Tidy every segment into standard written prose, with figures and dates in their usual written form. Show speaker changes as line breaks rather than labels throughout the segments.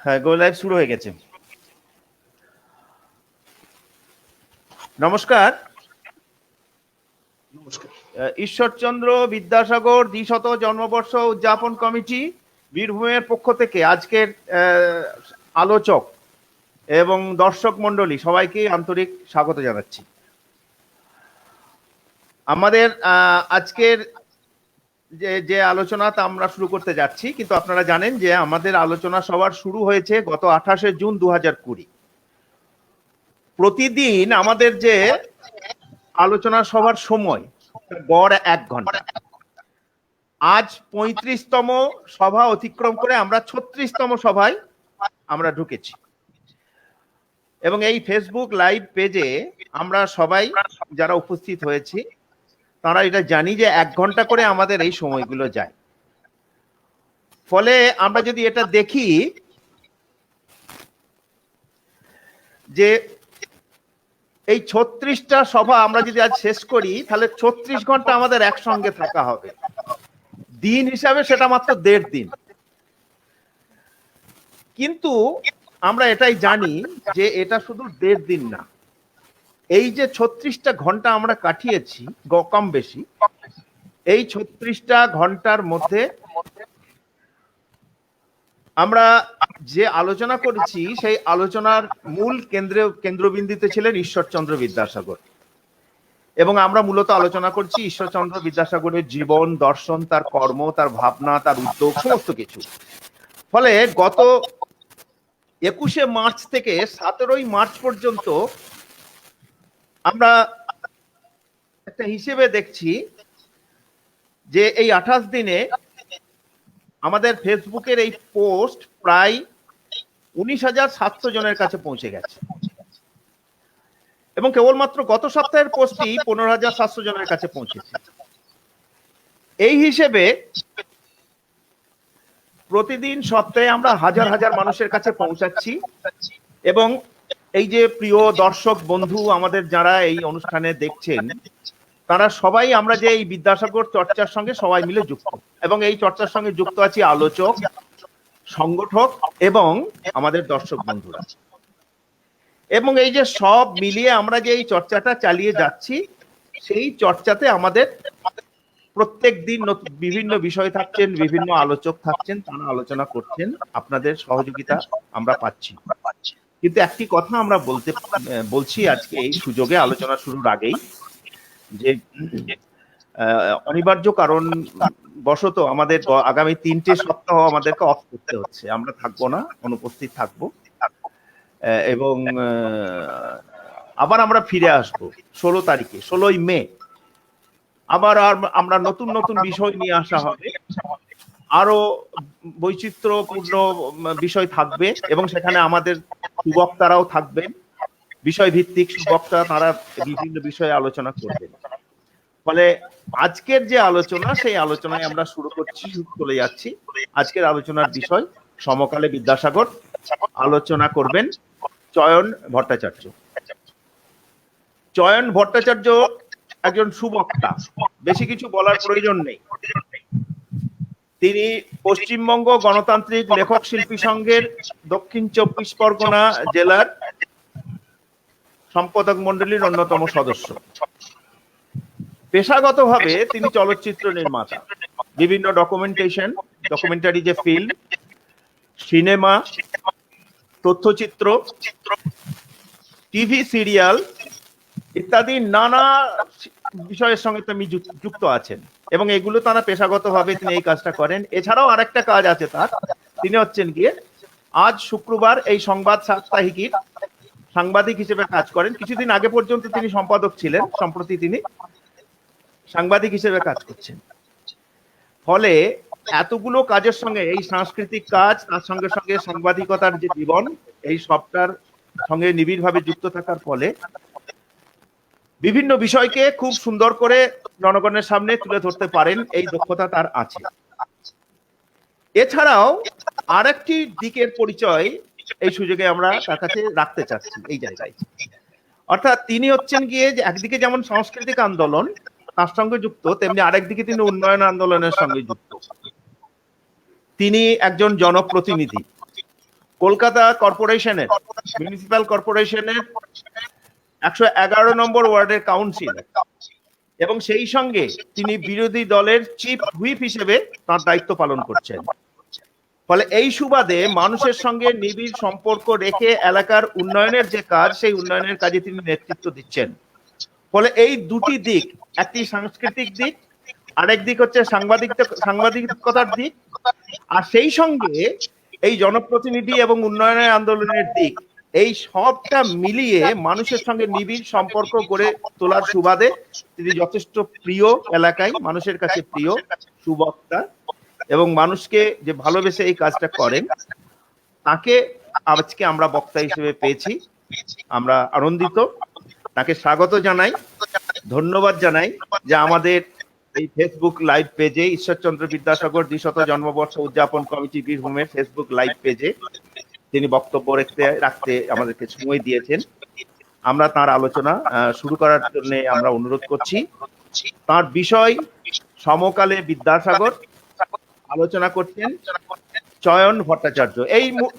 হ্যাঁ, গো লাইভ শুরু হয়ে গেছে। নমস্কার। ঈশ্বরচন্দ্র বিদ্যাসাগর দ্বিশত জন্মবর্ষ উদযাপন কমিটি বীরভূমের পক্ষ থেকে আজকের আলোচক এবং দর্শক মণ্ডলী সবাইকে আন্তরিক স্বাগত জানাচ্ছি। আমাদের আজকের যে আলোচনা তা আমরা শুরু করতে যাচ্ছি, কিন্তু আপনারা জানেন যে আমাদের আলোচনা সবার শুরু হয়েছে গত 28শে জুন 2020। প্রতিদিন আমাদের যে আলোচনা সভার সময় গড় 1 ঘন্টা। আজ 35তম সভা অতিক্রম করে আমরা 36তম সভায় আমরা ঢুকেছি এবং এই ফেসবুক লাইভ পেজে আমরা সবাই যারা উপস্থিত হয়েছি তারা এটা জানি যে 1 ঘন্টা করে আমাদের এই সময়গুলো যায়। ফলে আমরা যদি এটা দেখি যে এই 36টা সভা আমরা যদি আজ শেষ করি তাহলে 36 ঘন্টা আমাদের একসঙ্গে থাকা হবে। দিন হিসাবে সেটা মাত্র 1.5 দিন, কিন্তু আমরা এটাই জানি যে এটা শুধু 1.5 দিন না। এই যে 36টা ঘন্টা আমরা কাটিয়েছি কম বেশি, এই 36টা ঘন্টার মধ্যে আমরা যে আলোচনা করেছি সেই আলোচনার মূল কেন্দ্রবিন্দুতে ছিলেন ঈশ্বরচন্দ্র বিদ্যাসাগর, এবং আমরা মূলত আলোচনা করছি ঈশ্বরচন্দ্র বিদ্যাসাগরের জীবন দর্শন, তার কর্ম, তার ভাবনা, তার উদ্যোগ, সমস্ত কিছু। ফলে গত 21শে মার্চ থেকে 17ই মার্চ পর্যন্ত আমরা একটা হিসেবে দেখছি যে এই 28 দিনে আমাদের ফেসবুকের এই পোস্ট প্রায় 19,700 জনের কাছে পৌঁছে গেছে, এবং কেবলমাত্র গত সপ্তাহের পোস্টই 15,700 জনের কাছে পৌঁছেছে। এই হিসেবে প্রতিদিন সপ্তাহে আমরা হাজার হাজার মানুষের কাছে পৌঁছাচ্ছি, এবং এই যে প্রিয় দর্শক বন্ধু আমাদের যারা এই অনুষ্ঠানে দেখছেন তারা সবাই আমরা যে এই বিদ্যাসাগর চর্চার সঙ্গে সবাই মিলে যুক্ত, এবং এই চর্চার সঙ্গে যুক্ত আছি আলোচক, সংগঠক এবং আমাদের দর্শক বন্ধুরা। এবং এই যে সব মিলিয়ে আমরা যে এই চর্চাটা চালিয়ে যাচ্ছি, সেই চর্চাতে আমাদের প্রত্যেক দিন বিভিন্ন বিষয় থাকছেন, বিভিন্ন আলোচক থাকছেন, তারা আলোচনা করছেন, আপনাদের সহযোগিতা আমরা পাচ্ছি। কিন্তু একটি কথা আমরা বলছি আজকে এই সুযোগে আলোচনা শুরুর আগেই, যে অনিবার্য কারণ বশত আমাদের আগামী 3টে সপ্তাহ আমাদেরকে অফ করতে হচ্ছে। আমরা থাকবো না, অনুপস্থিত থাকবো, এবং আবার আমরা ফিরে আসবো 16 তারিখে, 16ই মে। আবার আমরা নতুন নতুন বিষয় নিয়ে আসা হবে, আরো বৈচিত্র্যপূর্ণ বিষয় থাকবে, এবং সেখানে আমাদের সুবক্তারাও থাকবেন, বিষয় ভিত্তিক সুবক্তা, তারা বিভিন্ন বিষয়ে আলোচনা করবেন। ফলে আজকের যে আলোচনা সেই আলোচনায় আমরা শুরু চলে যাচ্ছি। আজকের আলোচনার বিষয় সমকালে বিদ্যাসাগর। আলোচনা করবেন চয়ন ভট্টাচার্য। চয়ন ভট্টাচার্য একজন সুবক্তা, বেশি কিছু বলার প্রয়োজন নেই। তিনি পশ্চিমবঙ্গ গণতান্ত্রিক লেখক শিল্পী সংঘের দক্ষিণ 24 পরগনা জেলার সম্পাদক মণ্ডলীর অন্যতম সদস্য। পেশাগতভাবে তিনি চলচ্চিত্র নির্মাতা, বিভিন্ন ডকুমেন্টারি যে ফিল্ম, সিনেমা, তথ্যচিত্র, টিভি সিরিয়াল ইত্যাদি নানা বিষয়ের সঙ্গে তিনি যুক্ত আছেন, এবং এগুলো তারা পেশাগতভাবে তিনি এই কাজটা করেন। এছাড়াও আরেকটা কাজ আছে তার, তিনি হচ্ছেন গিয়ে আজ শুক্রবার এই সংবাদ সাপ্তাহিকীর সাংবাদিক হিসেবে কাজ করেন। কিছুদিন আগে পর্যন্ত তিনি সম্পাদক ছিলেন, সম্প্রতি তিনি সাংবাদিক হিসেবে কাজ করছেন। ফলে এতগুলো কাজের সঙ্গে এই সাংস্কৃতিক কাজ, তার সঙ্গে সঙ্গে সাংবাদিকতার যে জীবন, এই সবটার সঙ্গে নিবিড়ভাবে যুক্ত থাকার ফলে বিভিন্ন বিষয়কে খুব সুন্দর করে জনগণের সামনে তুলে ধরতে পারেন, এই দক্ষতা তার আছে। এছাড়াও আরেকটি দিকের পরিচয় এই সুযোগে আমরা তার কাছে রাখতে চাচ্ছি এই জায়গায়। অর্থাৎ তিনি হচ্ছেন গিয়ে যে একদিকে যেমন সাংস্কৃতিক আন্দোলন তার সঙ্গে যুক্ত, তেমনি আরেকদিকে তিনি উন্নয়ন আন্দোলনের সঙ্গে যুক্ত। তিনি একজন জনপ্রতিনিধি, কলকাতা কর্পোরেশনের মিউনিসিপ্যাল কর্পোরেশনের 111 নম্বর ওয়ার্ডের কাউন্সিল, এবং সেই সঙ্গে তিনি বিরোধী দলের চিফ হুইপ হিসেবে তার দায়িত্ব পালন করছেন। ফলে এই সুবাদে মানুষের সঙ্গে নিবিড় সম্পর্ক রেখে এলাকার উন্নয়নের যে কাজ, সেই উন্নয়নের কাজে তিনি নেতৃত্ব দিচ্ছেন। ফলে এই দুটি দিক, একটি সাংস্কৃতিক দিক, আরেক দিক হচ্ছে সাংবাদিকতার দিক, আর সেই সঙ্গে এই জনপ্রতিনিধি এবং উন্নয়নের আন্দোলনের দিক, এই সবটা মিলিয়ে মানুষের সঙ্গে নিবিড় সম্পর্ক গড়ে তোলার সুবাদে তিনি যথেষ্ট প্রিয়, এলাকায় মানুষের কাছে প্রিয় সুবক্তা, এবং মানুষকে যে ভালোবেসে এই কাজটা করেন, তাকে আজকে আমরা বক্তা হিসেবে পেয়েছি। আমরা আনন্দিত, তাকে স্বাগত জানাই, ধন্যবাদ জানাই যে আমাদের এই ফেসবুক লাইভ পেজে ঈশ্বরচন্দ্র বিদ্যাসাগর 200 জন্মবর্ষ উদযাপন কমিটি বীরভূমের ফেসবুক লাইভ পেজে তিনি বক্তব্য রাখতে আমাদেরকে সময় দিয়েছেন। আমরা তার আলোচনা শুরু করার জন্য আমরা অনুরোধ করছি। তার বিষয় সমকালে বিদ্যাসাগর, আলোচনা করছেন চয়ন ভট্টাচার্য।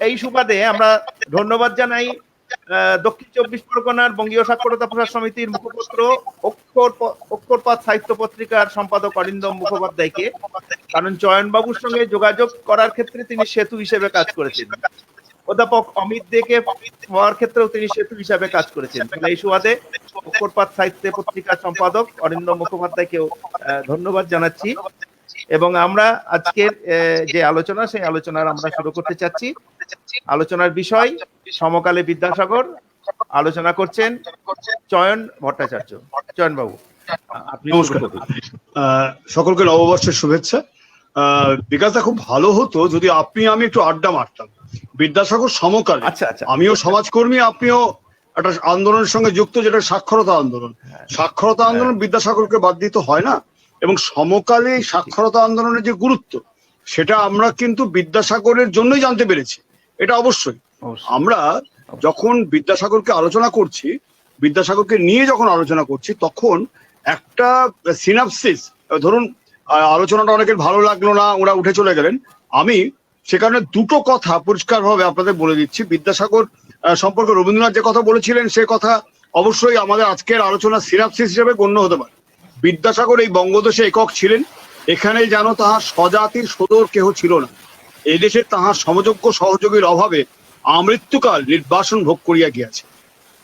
এই সুবাদে আমরা ধন্যবাদ জানাই দক্ষিণ 24 পরগনার বঙ্গীয় সাক্ষরতা প্রসার সমিতির মুখপত্র অক্ষরপাত সাহিত্য পত্রিকার সম্পাদক অরিন্দম মুখোপাধ্যায়কে, কারণ চয়নবাবুর সঙ্গে যোগাযোগ করার ক্ষেত্রে তিনি সেতু হিসেবে কাজ করেছেন। অধ্যাপক অমিত দেকে হওয়ার ক্ষেত্রেও তিনি সেতু হিসাবে কাজ করেছেন। এই সুবাদে অক্ষরপাত সাহিত্য পত্রিকার সম্পাদক অরিন্দম মুখোপাধ্যায়কেও ধন্যবাদ জানাচ্ছি। এবং আমরা আজকের যে আলোচনা, সেই আলোচনার আমরা শুরু করতে চাচ্ছি। আলোচনার বিষয় সমকালে বিদ্যাসাগর, আলোচনা করছেন চয়ন ভট্টাচার্য। চয়ন বাবু, আপনি নমস্কার।
সকলকে নববর্ষের শুভেচ্ছা। বিকাশটা খুব ভালো হতো যদি আমি একটু আড্ডা মারতাম বিদ্যাসাগর সমকালে।
আচ্ছা আচ্ছা,
আমিও সমাজকর্মী, আপনিও একটা আন্দোলনের সঙ্গে যুক্ত, যেটা সাক্ষরতা আন্দোলন। সাক্ষরতা আন্দোলন বিদ্যাসাগরকে বাদ দিতে হয় না, এবং সমকালে সাক্ষরতা আন্দোলনের যে গুরুত্ব, সেটা আমরা কিন্তু বিদ্যাসাগরের জন্যই জানতে পেরেছি। এটা অবশ্যই আমরা যখন বিদ্যাসাগরকে আলোচনা করছি, বিদ্যাসাগরকে নিয়ে যখন আলোচনা করছি, তখন একটা সিনাপসিস, ধরুন আলোচনাটা অনেকের ভালো লাগলো না, ওরা উঠে চলে গেলেন, আমি সে কারণে দুটো কথা পরিষ্কারভাবে আপনাদের বলে দিচ্ছি। বিদ্যাসাগর সম্পর্কে রবীন্দ্রনাথ যে কথা বলেছিলেন, সে কথা অবশ্যই আমাদের আজকের আলোচনার সিনাপসিস হিসেবে গণ্য হতে পারে। বিদ্যাসাগর এই বঙ্গদেশে একক ছিলেন, এখানে যেন তাহার স্বজাতির সদর কেহ ছিল না। এদেশে তাহার সমযোগ্য সহযোগীর অভাবে আমৃত্যুকাল নির্বাসন ভোগ করিয়া গিয়াছে।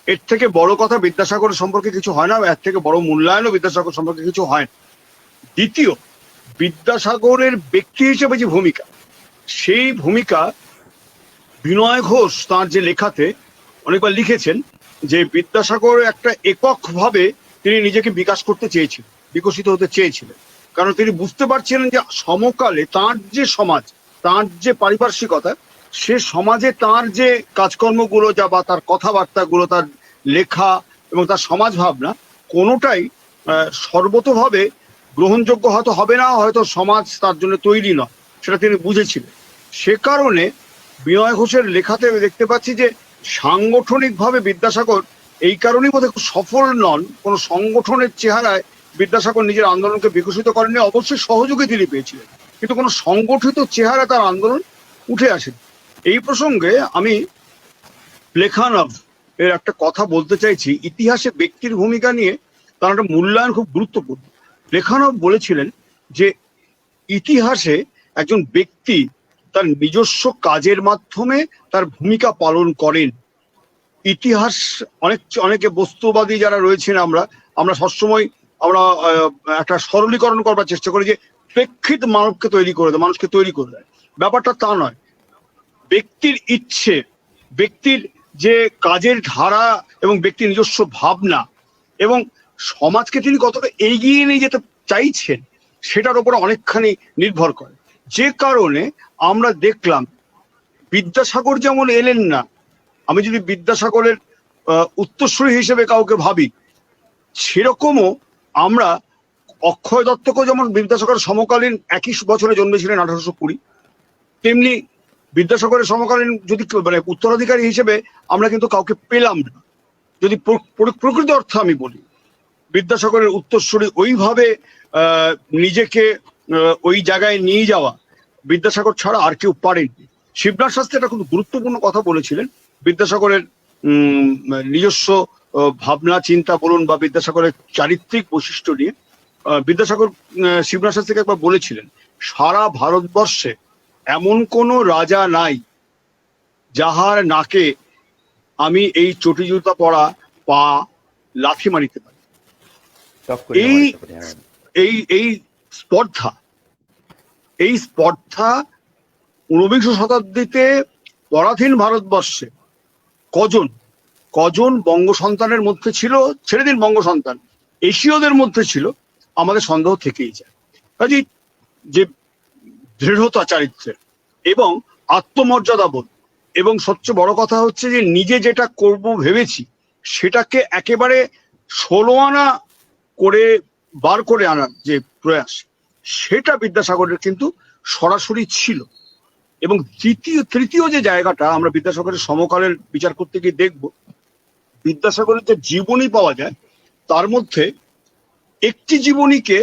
এর থেকে বড় কথা বিদ্যাসাগরের সম্পর্কে কিছু হয় না, এর থেকে বড় মূল্যায়নও বিদ্যাসাগর সম্পর্কে কিছু হয় না। দ্বিতীয়, বিদ্যাসাগরের ব্যক্তি হিসেবে যে ভূমিকা, সেই ভূমিকা বিনয় ঘোষ তাঁর যে লেখাতে অনেকবার লিখেছেন যে বিদ্যাসাগর একটা এককভাবে তিনি নিজেকে বিকাশ করতে চেয়েছিলেন, বিকশিত হতে চেয়েছিলেন। কারণ তিনি বুঝতে পারছিলেন যে সমকালে তাঁর যে সমাজ, তাঁর যে পারিপার্শ্বিকতা, সে সমাজে তাঁর যে কাজকর্মগুলো যা বা তার কথাবার্তাগুলো, তার লেখা এবং তার সমাজ ভাবনা, কোনোটাই সর্বতোভাবে গ্রহণযোগ্য হয়তো হবে না, হয়তো সমাজ তার জন্য তৈরি নয়, সেটা তিনি বুঝেছিলেন। সে কারণে বিনয় ঘোষের লেখাতে দেখতে পাচ্ছি যে সাংগঠনিকভাবে বিদ্যাসাগর এই কারণেই বোধহয় খুব সফল নন। কোন সংগঠনের চেহারায় বিদ্যাসাগর নিজের আন্দোলনকে বিকশিত করেননি, অবশ্যই সহযোগী তিনি পেয়েছিলেন, কিন্তু কোনো সংগঠিত চেহারা তার আন্দোলন উঠে আসেন। এই প্রসঙ্গে আমি প্লেখানভ এর একটা কথা বলতে চাইছি। ইতিহাসে ব্যক্তির ভূমিকা নিয়ে তার একটা মূল্যায়ন খুব গুরুত্বপূর্ণ। প্লেখানভ বলেছিলেন যে ইতিহাসে একজন ব্যক্তি তার নিজস্ব কাজের মাধ্যমে তার ভূমিকা পালন করেন। ইতিহাস অনেকে বস্তুবাদী যারা রয়েছেন, আমরা সবসময় আমরা একটা সরলীকরণ করবার চেষ্টা করি যে প্রেক্ষিত মানবকে তৈরি করে দেয়, মানুষকে তৈরি করে দেয়। ব্যাপারটা তা নয়। ব্যক্তির ইচ্ছে, ব্যক্তির যে কাজের ধারা এবং ব্যক্তির নিজস্ব ভাবনা এবং সমাজকে তিনি কতটা এগিয়ে নিয়ে যেতে চাইছেন, সেটার উপরে অনেকখানি নির্ভর করে। যে কারণে আমরা দেখলাম বিদ্যাসাগর যেমন এলেন না, আমি যদি বিদ্যাসাগরের উত্তরসূরি হিসেবে কাউকে ভাবি, সেরকমও আমরা অক্ষয় দত্তকেও যেমন বিদ্যাসাগরের সমকালীন একই বছরে জন্মেছিলেন 1820, তেমনি বিদ্যাসাগরের সমকালীন যদি মানে উত্তরাধিকারী হিসেবে আমরা কিন্তু কাউকে পেলাম না। যদি প্রকৃত অর্থে আমি বলি, বিদ্যাসাগরের উত্তরসূরি ওইভাবে নিজেকে ওই জায়গায় নিয়ে যাওয়া বিদ্যাসাগর ছাড়া আর কেউ পারেননি। শিবনাথ শাস্ত্রী একটা খুব গুরুত্বপূর্ণ কথা বলেছিলেন বিদ্যাসাগরের নিজস্ব ভাবনা চিন্তা বলুন বা বিদ্যাসাগরের চারিত্রিক বৈশিষ্ট্য নিয়ে। বিদ্যাসাগর শিবনাথ শাস্ত্রীকে একবার বলেছিলেন, সারা ভারতবর্ষে এমন কোনো রাজা নাই যাহার নাকে আমি এই চটি জুতা পরা পা লাথি মারিতে পারি। এই এই এই স্পর্ধা ঊনবিংশ শতাব্দীতে পরাধীন ভারতবর্ষে কজন বঙ্গ সন্তানের মধ্যে ছিল, ছেড়ে দিন বঙ্গ সন্তান, এশীয়দের মধ্যে ছিল, আমাদের সন্দেহ থেকেই যায়। কাজেই যে দৃঢ়তা চারিত্রের এবং আত্মমর্যাদাবোধ এবং সবচেয়ে বড় কথা হচ্ছে যে নিজে যেটা করব ভেবেছি সেটাকে একেবারে 16 আনা করে বার করে আনার যে প্রয়াস, সেটা বিদ্যাসাগরের কিন্তু সরাসরি ছিল। এবং তৃতীয় যে জায়গাটা আমরা বিদ্যাসাগরের সমকালের বিচার করতে গিয়ে দেখব, বিদ্যাসাগরের যে জীবনী পাওয়া যায় তার মধ্যে একটি জীবনীকে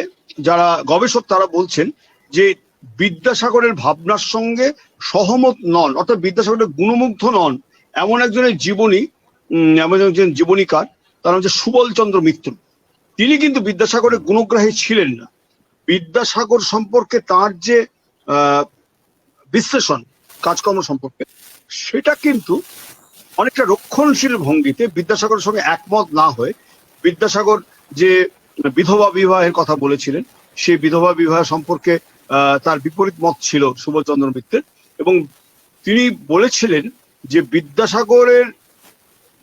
যারা গবেষক তারা বলছেন যে বিদ্যাসাগরের ভাবনার সঙ্গে সহমত নন, অর্থাৎ বিদ্যাসাগরের গুণমুগ্ধ নন এমন একজনের জীবনী, এমন একজন জীবনীকার, তার হচ্ছে সুবলচন্দ্র মিত্র। তিনি কিন্তু বিদ্যাসাগরের গুণগ্রাহী ছিলেন না। বিদ্যাসাগর সম্পর্কে তার যে বিশ্লেষণ কাজকর্ম সম্পর্কে, সেটা কিন্তু অনেকটা রক্ষণশীল ভঙ্গিতে বিদ্যাসাগরের সঙ্গে একমত না হয়ে বিদ্যাসাগর যে বিধবা বিবাহের কথা বলেছিলেন সেই বিধবা বিবাহ সম্পর্কে তার বিপরীত মত ছিল সুবলচন্দ্র মিত্রের। এবং তিনি বলেছিলেন যে বিদ্যাসাগরের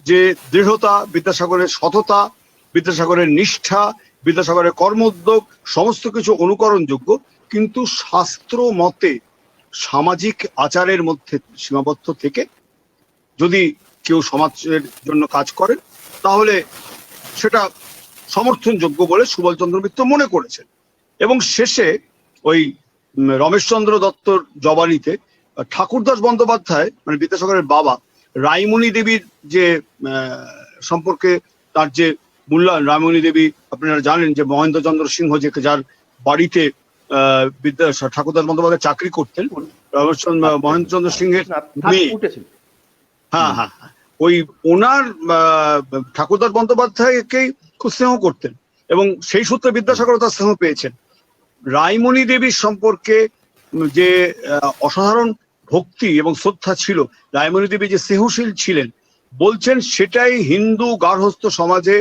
যে দৃঢ়তা, বিদ্যাসাগরের সততা, বিদ্যাসাগরের নিষ্ঠা, বিদ্যাসাগরের কর্মোদ্যোগ সমস্ত কিছু অনুকরণযোগ্য, কিন্তু শাস্ত্র মতে সামাজিক আচারের মধ্যে সীমাবদ্ধ থেকে যদি কেউ সমাজের জন্য কাজ করেন তাহলে সেটা সমর্থনযোগ্য বলে সুবলচন্দ্র মিত্র মনে করেছেন। এবং শেষে ওই রমেশচন্দ্র দত্তর জবানিতে ঠাকুরদাস বন্দ্যোপাধ্যায় মানে বিদ্যাসাগরের বাবা রাইমণি দেবীর যে সম্পর্কে তার যে মূল্যায়ন, রাইমণি দেবী আপনারা জানেন যে মহেন্দ্রচন্দ্র সিংহ যে যার বাড়িতে ঠাকুরদাস বন্দ্যোপাধ্যায় চাকরি করতেন, মহেন্দ্রচন্দ্র সিংহের মেয়ে। হ্যাঁ, ওই ওনার ঠাকুরদাস বন্দ্যোপাধ্যায়কেই খুব স্নেহ করতেন এবং সেই সূত্রে বিদ্যাসাগর তার স্নেহ পেয়েছেন। রাইমণি দেবীর সম্পর্কে যে অসাধারণ ভক্তি এবং শ্রদ্ধা ছিল, রাইমণি দেবী যে স্নেহশীল ছিলেন বলছেন সেটাই হিন্দু গার্হস্থ্য সমাজে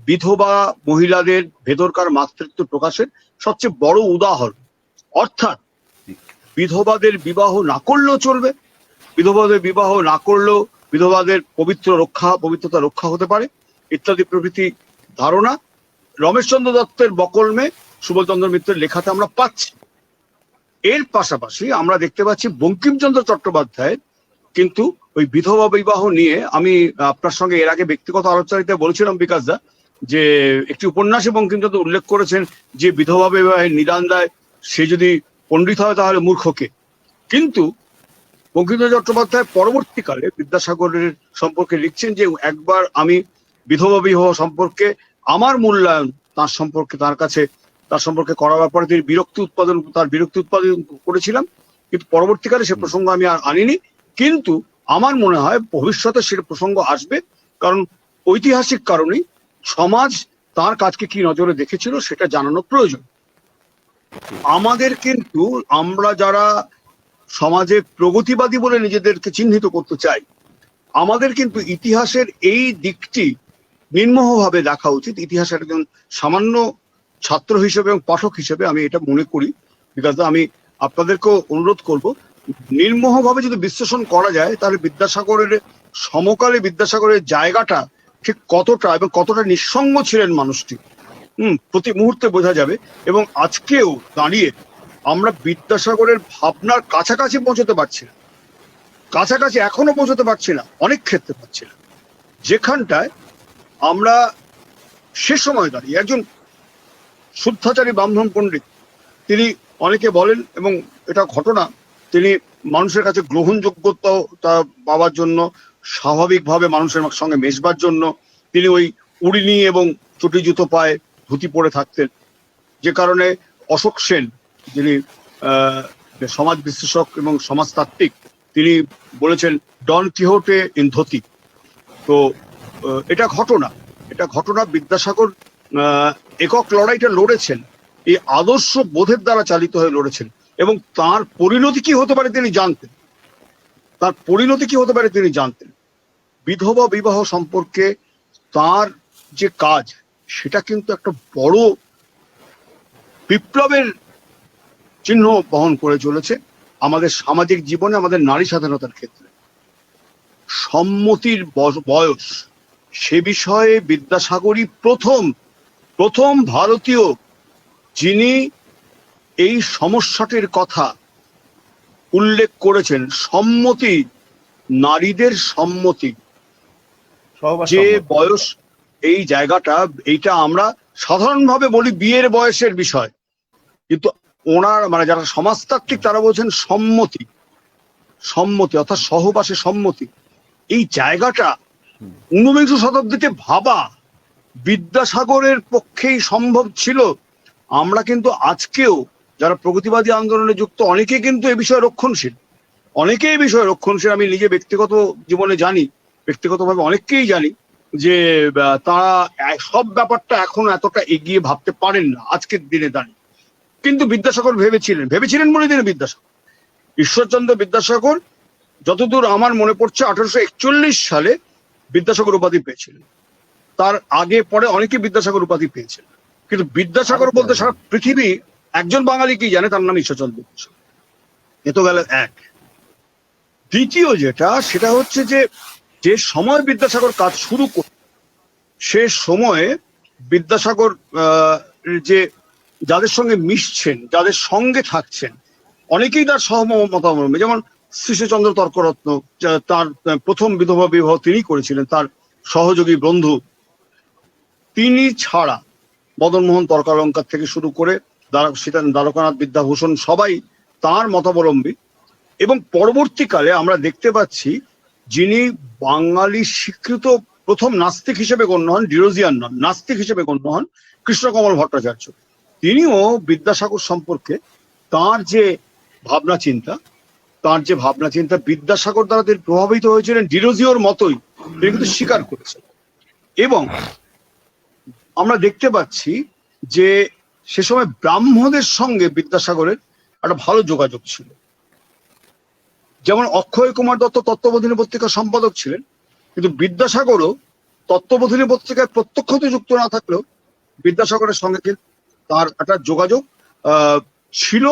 বিধবা মহিলাদের ভেতরকার মাতৃত্ব প্রকাশের সবচেয়ে বড় উদাহরণ। অর্থাৎ বিধবাদের বিবাহ না করলেও চলবে, বিধবাদের বিবাহ না করলেও বিধবাদের পবিত্রতা রক্ষা হতে পারে ইত্যাদি প্রভৃতি ধারণা রমেশচন্দ্র দত্তের বকলমে সুবলচন্দ্র মিত্রের লেখাতে আমরা পাচ্ছি। এর পাশাপাশি আমরা দেখতে পাচ্ছি বঙ্কিমচন্দ্র চট্টোপাধ্যায় কিন্তু ওই বিধবা বিবাহ নিয়ে, আমি আপনার সঙ্গে এর আগে ব্যক্তিগত আলোচনাতে বলেছিলাম বিকাশ দা যে একটি উপন্যাসে বঙ্কিমচন্দ্র উল্লেখ করেছেন যে বিধবা বিবাহের নিদান দেয় সে যদি পণ্ডিত হয় তাহলে মূর্খকে। কিন্তু বঙ্কিমচন্দ্র চট্টোপাধ্যায় পরবর্তীকালে বিদ্যাসাগরের সম্পর্কে লিখছেন যে একবার আমি বিধবা বিবাহ সম্পর্কে আমার মূল্যায়ন তার সম্পর্কে করার পরে তিনি তার বিরক্তি উৎপাদন করেছিলাম, কিন্তু পরবর্তীকালে সে প্রসঙ্গ আমি আর আনিনি। কিন্তু আমার মনে হয় ভবিষ্যতে সে প্রসঙ্গ আসবে, কারণ ঐতিহাসিক কারণেই সমাজ তার কাজকে কি নজরে দেখেছিল সেটা জানানো প্রয়োজন। আমাদের কিন্তু আমরা যারা সমাজে প্রগতিবাদী বলে নিজেদেরকে চিহ্নিত করতে চাই, আমাদের কিন্তু ইতিহাসের এই দিকটি নির্মোহভাবে দেখা উচিত। ইতিহাসের একজন সামান্য ছাত্র হিসেবে এবং পাঠক হিসেবে আমি এটা মনে করি। বিকজ আমি আপনাদেরকেও অনুরোধ করব, নির্মোহভাবে যদি বিশ্লেষণ করা যায় তাহলে সমকালে বিদ্যাসাগরের জায়গাটা ঠিক কতটা এবং কতটা নিঃসঙ্গ ছিলেন মানুষটি প্রতি মুহূর্তে বোঝা যাবে। এবং আজকেও দাঁড়িয়ে আমরা বিদ্যাসাগরের ভাবনার কাছাকাছি পৌঁছতে পারছি না, এখনো পৌঁছতে পারছি না, অনেক ক্ষেত্রে পারছি না, যেখানটায় আমরা সে সময় দাঁড়িয়ে একজন শুদ্ধাচারী ব্রাহ্মণ পণ্ডিত, তিনি অনেকে বলেন এবং এটা ঘটনা, তিনি মানুষের কাছে গ্রহণযোগ্যতা পাওয়ার জন্য, স্বাভাবিকভাবে মানুষের সঙ্গে মেশবার জন্য তিনি ওই উড়িনি এবং চটি জুতো পায়ে ধুতি পরে থাকতেন, যে কারণে অশোক সেন যিনি সমাজ বিশ্লেষক এবং সমাজতাত্ত্বিক তিনি বলেছেন ডন কিহোটে ইন ধুতি। তো এটা ঘটনা বিদ্যাসাগর একক লড়াইটা লড়েছেন, এই আদর্শ বোধের দ্বারা চালিত হয়ে লড়েছেন, এবং তার পরিণতি কি হতে পারে তিনি জানতেন। বিধবা বিবাহ সম্পর্কে তার যে কাজ, সেটা কিন্তু একটা বড় বিপ্লবের চিহ্ন বহন করে চলেছে আমাদের সামাজিক জীবনে, আমাদের নারী স্বাধীনতার ক্ষেত্রে। সম্মতির বয়স, সে বিষয়ে বিদ্যাসাগরই প্রথম ভারতীয় যিনি এই সমস্যাটির কথা উল্লেখ করেছেন। সম্মতি, নারীদের সম্মতি, যে বয়স, এই জায়গাটা, এইটা আমরা সাধারণভাবে বলি বিয়ের বয়সের বিষয়, কিন্তু ওনার মানে যারা সমাজতাত্ত্বিক তারা বলছেন সম্মতি অর্থাৎ সহবাসে সম্মতি। এই জায়গাটা ঊনবিংশ শতাব্দীতে ভাবা বিদ্যাসাগরের পক্ষেই সম্ভব ছিল। আমরা কিন্তু আজকেও যারা প্রগতিবাদী আন্দোলনে যুক্ত অনেকেই কিন্তু এ বিষয়ে রক্ষণশীল, আমি নিজে ব্যক্তিগত জীবনে জানি, ব্যক্তিগতভাবে অনেককেই জানি যে তারা সব ব্যাপারটা এখন এতটা এগিয়ে ভাবতে পারেন না আজকের দিনে দাঁড়িয়ে। কিন্তু বিদ্যাসাগর ভেবেছিলেন বলে তিনি ঈশ্বরচন্দ্র বিদ্যাসাগর, যতদূর আমার মনে পড়ছে 1841 সালে বিদ্যাসাগর উপাধি পেয়েছিলেন। তার আগে পরে অনেকে বিদ্যাসাগর উপাধি পেয়েছেন, কিন্তু বিদ্যাসাগর বলতে সারা পৃথিবী একজন বাঙালি কি জানে, তার নাম ঈশ্বরচন্দ্র বিদ্যাসাগর। এ তো গেল এক। দ্বিতীয় সেটা হচ্ছে যে সময় বিদ্যাসাগর কাজ শুরু করে, সে সময়ে বিদ্যাসাগর যে যাদের সঙ্গে মিশছেন, যাদের সঙ্গে থাকছেন, অনেকেই তার সহমতাবলম্বী। যেমন শ্রীশচন্দ্র তর্করত্ন, তার প্রথম বিধবা বিবাহ তিনি করেছিলেন, তার সহযোগী বন্ধু। তিনি ছাড়া মদনমোহন তর্কালঙ্কার থেকে শুরু করে দ্বারকানাথ বিদ্যাভূষণ সবাই তার মতাবলম্বী। এবং পরবর্তীকালে আমরা দেখতে পাচ্ছি যিনি বাঙালি স্বীকৃত প্রথম নাস্তিক হিসেবে গণ্য হন, ডিরোজিয়ান নন, নাস্তিক হিসেবে গণ্য হন কৃষ্ণকমল ভট্টাচার্য। তিনিও বিদ্যাসাগর সম্পর্কে তার যে ভাবনা চিন্তা বিদ্যাসাগর দ্বারা তিনি প্রভাবিত হয়েছিলেন ডিরোজিওর মতোই, তিনি কিন্তু স্বীকার করেছেন। এবং আমরা দেখতে পাচ্ছি যে সে সময় ব্রাহ্মদের সঙ্গে বিদ্যাসাগরের একটা ভালো যোগাযোগ ছিল। যেমন অক্ষয় কুমার দত্ত তত্ত্ববোধিনী পত্রিকার সম্পাদক ছিলেন, কিন্তু বিদ্যাসাগরও তত্ত্ববোধিনী পত্রিকায় প্রত্যক্ষত যুক্ত না থাকলেও বিদ্যাসাগরের সঙ্গে তার একটা যোগাযোগ ছিল,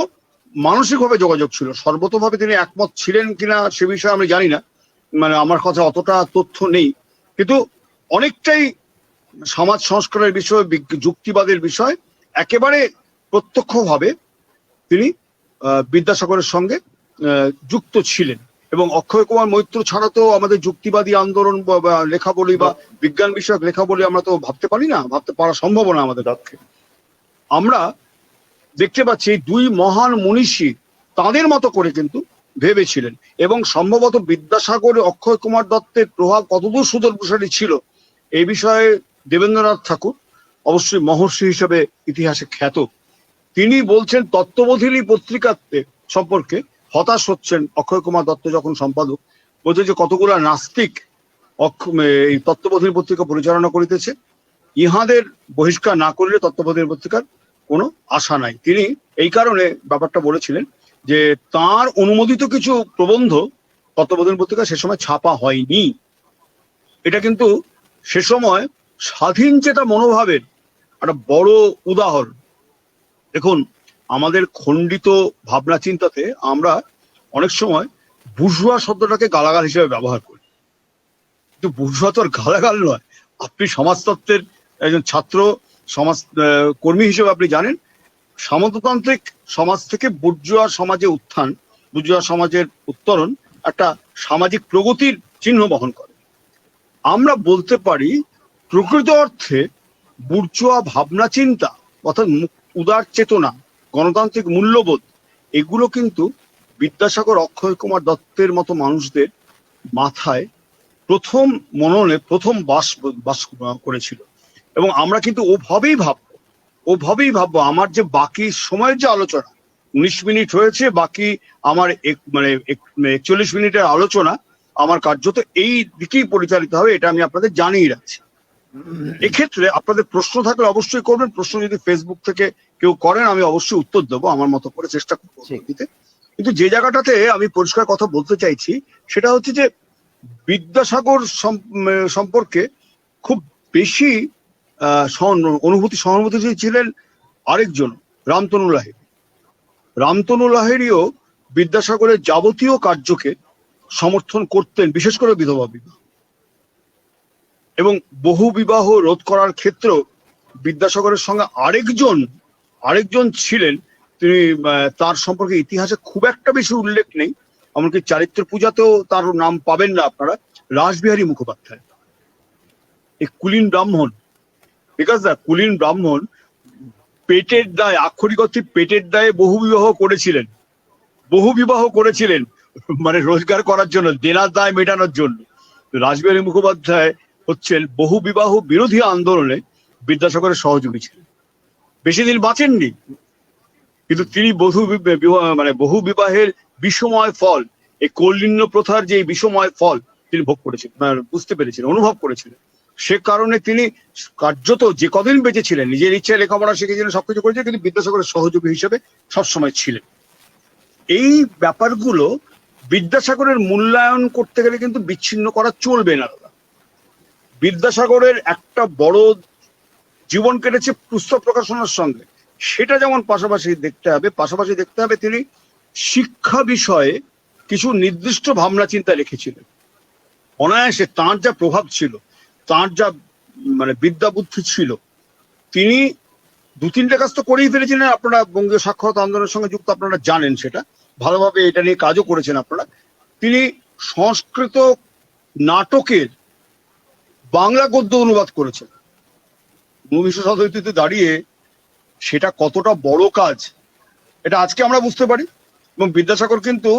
মানসিকভাবে যোগাযোগ ছিল। সর্বতভাবে তিনি একমত ছিলেন কিনা সে বিষয়ে আমি জানি না, মানে আমার কাছে অতটা তথ্য নেই, কিন্তু অনেকটাই সমাজ সংস্কারের বিষয়, যুক্তিবাদের বিষয় একেবারে প্রত্যক্ষভাবে তিনি বিদ্যাসাগরের সঙ্গে যুক্ত ছিলেন। এবং অক্ষয় কুমার মৈত্র ছাড়া তো আমাদের যুক্তিবাদী আন্দোলন লেখাবলি বা বিজ্ঞান বিষয়ক লেখাবলি আমরা তো ভাবতে পারা সম্ভব না আমাদের পক্ষে। আমরা দেখতে পাচ্ছি দুই মহান মনীষী তাদের মতো করে কিন্তু ভেবেছিলেন, এবং সম্ভবত বিদ্যাসাগর অক্ষয় কুমার দত্তের প্রভাব কতদূর সুদূরপ্রসারী ছিল এই বিষয়ে দেবেন্দ্রনাথ ঠাকুর অবশ্যই মহর্ষি হিসেবে ইতিহাসে খ্যাত। তিনি বলছেন তত্ত্ববোধিনী পত্রিকাতে সম্পর্কে হতাশ হচ্ছেন অক্ষয় কুমার দত্ত যখন সম্পাদক, বলছে যে কতগুলা নাস্তিক এই তত্ত্ববোধিনী পত্রিকা পরিচালনা করিতেছে, ইহাদের বহিষ্কার না করলে তত্ত্ববোধিনী পত্রিকার কোনো আশা নাই। তিনি এই কারণে ব্যাপারটা বলেছিলেন যে তার অনুমোদিত কিছু প্রবন্ধ তত্ত্ববোধিনী পত্রিকা সে সময় ছাপা হয়নি। এটা কিন্তু সে সময় স্বাধীন চেতা মনোভাবের একটা বড় উদাহরণ। দেখুন, আমাদের খণ্ডিত ভাবনা চিন্তাতে আমরা অনেক সময় বুর্জোয়া শব্দটাকে গালাগাল হিসেবে ব্যবহার করি, কিন্তু বুর্জোয়া তো আর গালাগাল নয়। আপনি সমাজতত্ত্বের একজন ছাত্র, সমাজ কর্মী হিসেবে আপনি জানেন, সামন্ততান্ত্রিক সমাজ থেকে বুর্জোয়া সমাজে উত্থান, বুর্জোয়া সমাজের উত্তরণ একটা সামাজিক প্রগতির চিহ্ন বহন করে। আমরা বলতে পারি প্রকৃত অর্থে বুর্জোয়া ভাবনা চিন্তা অর্থাৎ উদার চেতনা, গণতান্ত্রিক মূল্যবোধ, এগুলো কিন্তু বিদ্যাসাগর অক্ষয় কুমার দত্তের মতো মানুষদের মাথায় প্রথম মননে প্রথম বাস করেছিল। এবং আমরা কিন্তু ওভাবেই ভাববো। আমার যে বাকি সময়ের যে আলোচনা, 19 মিনিট হয়েছে, বাকি আমার 41 মিনিটের আলোচনা আমার কার্যত এই দিকেই পরিচালিত হবে, এটা আমি আপনাদের জানিয়ে রাখছি। এক্ষেত্রে আপনাদের প্রশ্ন থাকলে অবশ্যই করবেন, প্রশ্ন যদি ফেসবুক থেকে কেউ করেন আমি অবশ্যই উত্তর দেবো, আমার মতো করে চেষ্টা করবো দিতে। কিন্তু যে জায়গাটাতে আমি পরিষ্কার কথা বলতে চাইছি সেটা হচ্ছে যে বিদ্যাসাগর সম্পর্কে খুব বেশি সহানুভূতি ছিলেন আরেকজন, রামতনু লাহিড়ী। রামতনু লাহিড়ীও বিদ্যাসাগরের যাবতীয় কার্যকে সমর্থন করতেন, বিশেষ করে বিধবা বিবাহ এবং বহু বিবাহ রোধ করার ক্ষেত্রেও বিদ্যাসাগরের সঙ্গে আরেকজন ছিলেন। তিনি তার সম্পর্কে ইতিহাসে খুব একটা বেশি উল্লেখ নেই, এমনকি চারিত্র পূজাতেও তার নাম পাবেন না আপনারা, রাসবিহারী মুখোপাধ্যায়, এই কুলীন ব্রাহ্মণ। বিকজ কুলীন ব্রাহ্মণ পেটের দায়ে, আক্ষরিক অর্থে পেটের দায়ে বহু বিবাহ করেছিলেন, মানে রোজগার করার জন্য, দেনার দায় মেটানোর জন্য। রাসবিহারী মুখোপাধ্যায় হচ্ছেন বহু বিবাহ বিরোধী আন্দোলনে বিদ্যাসাগরের সহযোগী ছিলেন। বেশি দিন বাঁচেননি, কিন্তু তিনি বহু বিবাহের বিষময় ফল, এই কৌলিন্য প্রথার যে বিষময় ফল তিনি ভোগ করেছিলেন, বুঝতে পেরেছিলেন, অনুভব করেছিলেন। সে কারণে তিনি কার্যত যে কদিন বেঁচে ছিলেন নিজের ইচ্ছায় লেখাপড়া শিখেছিলেন, সবকিছু করেছিলেন, কিন্তু বিদ্যাসাগরের সহযোগী হিসেবে সবসময় ছিলেন। এই ব্যাপারগুলো বিদ্যাসাগরের মূল্যায়ন করতে গেলে কিন্তু বিচ্ছিন্ন করা চলবে না। বিদ্যাসাগরের একটা বড় জীবন কেটেছে পুস্তক প্রকাশনার সঙ্গে, সেটা যেমন পাশাপাশি দেখতে হবে তিনি শিক্ষা বিষয়ে কিছু নির্দিষ্ট ভাবনা চিন্তা লিখেছিলেন। অনায়াসে তাঁর যা প্রভাব ছিল, তাঁর যা বিদ্যা বুদ্ধি ছিল, তিনি 2-3টে কাজ তো করেই ফেলেছিলেন। আপনারা বঙ্গীয় সাক্ষরতা আন্দোলনের সঙ্গে যুক্ত, আপনারা জানেন সেটা ভালোভাবে, এটা নিয়ে কাজও করেছেন আপনারা। তিনি সংস্কৃত নাটকের বাংলা গদ্য অনুবাদ করেছেন। 19 শতাব্দীতে দাঁড়িয়ে সেটা কতটা বড় কাজ, এটা আজকে আমরা বুঝতে পারি। এবং বিদ্যাসাগর কিন্তু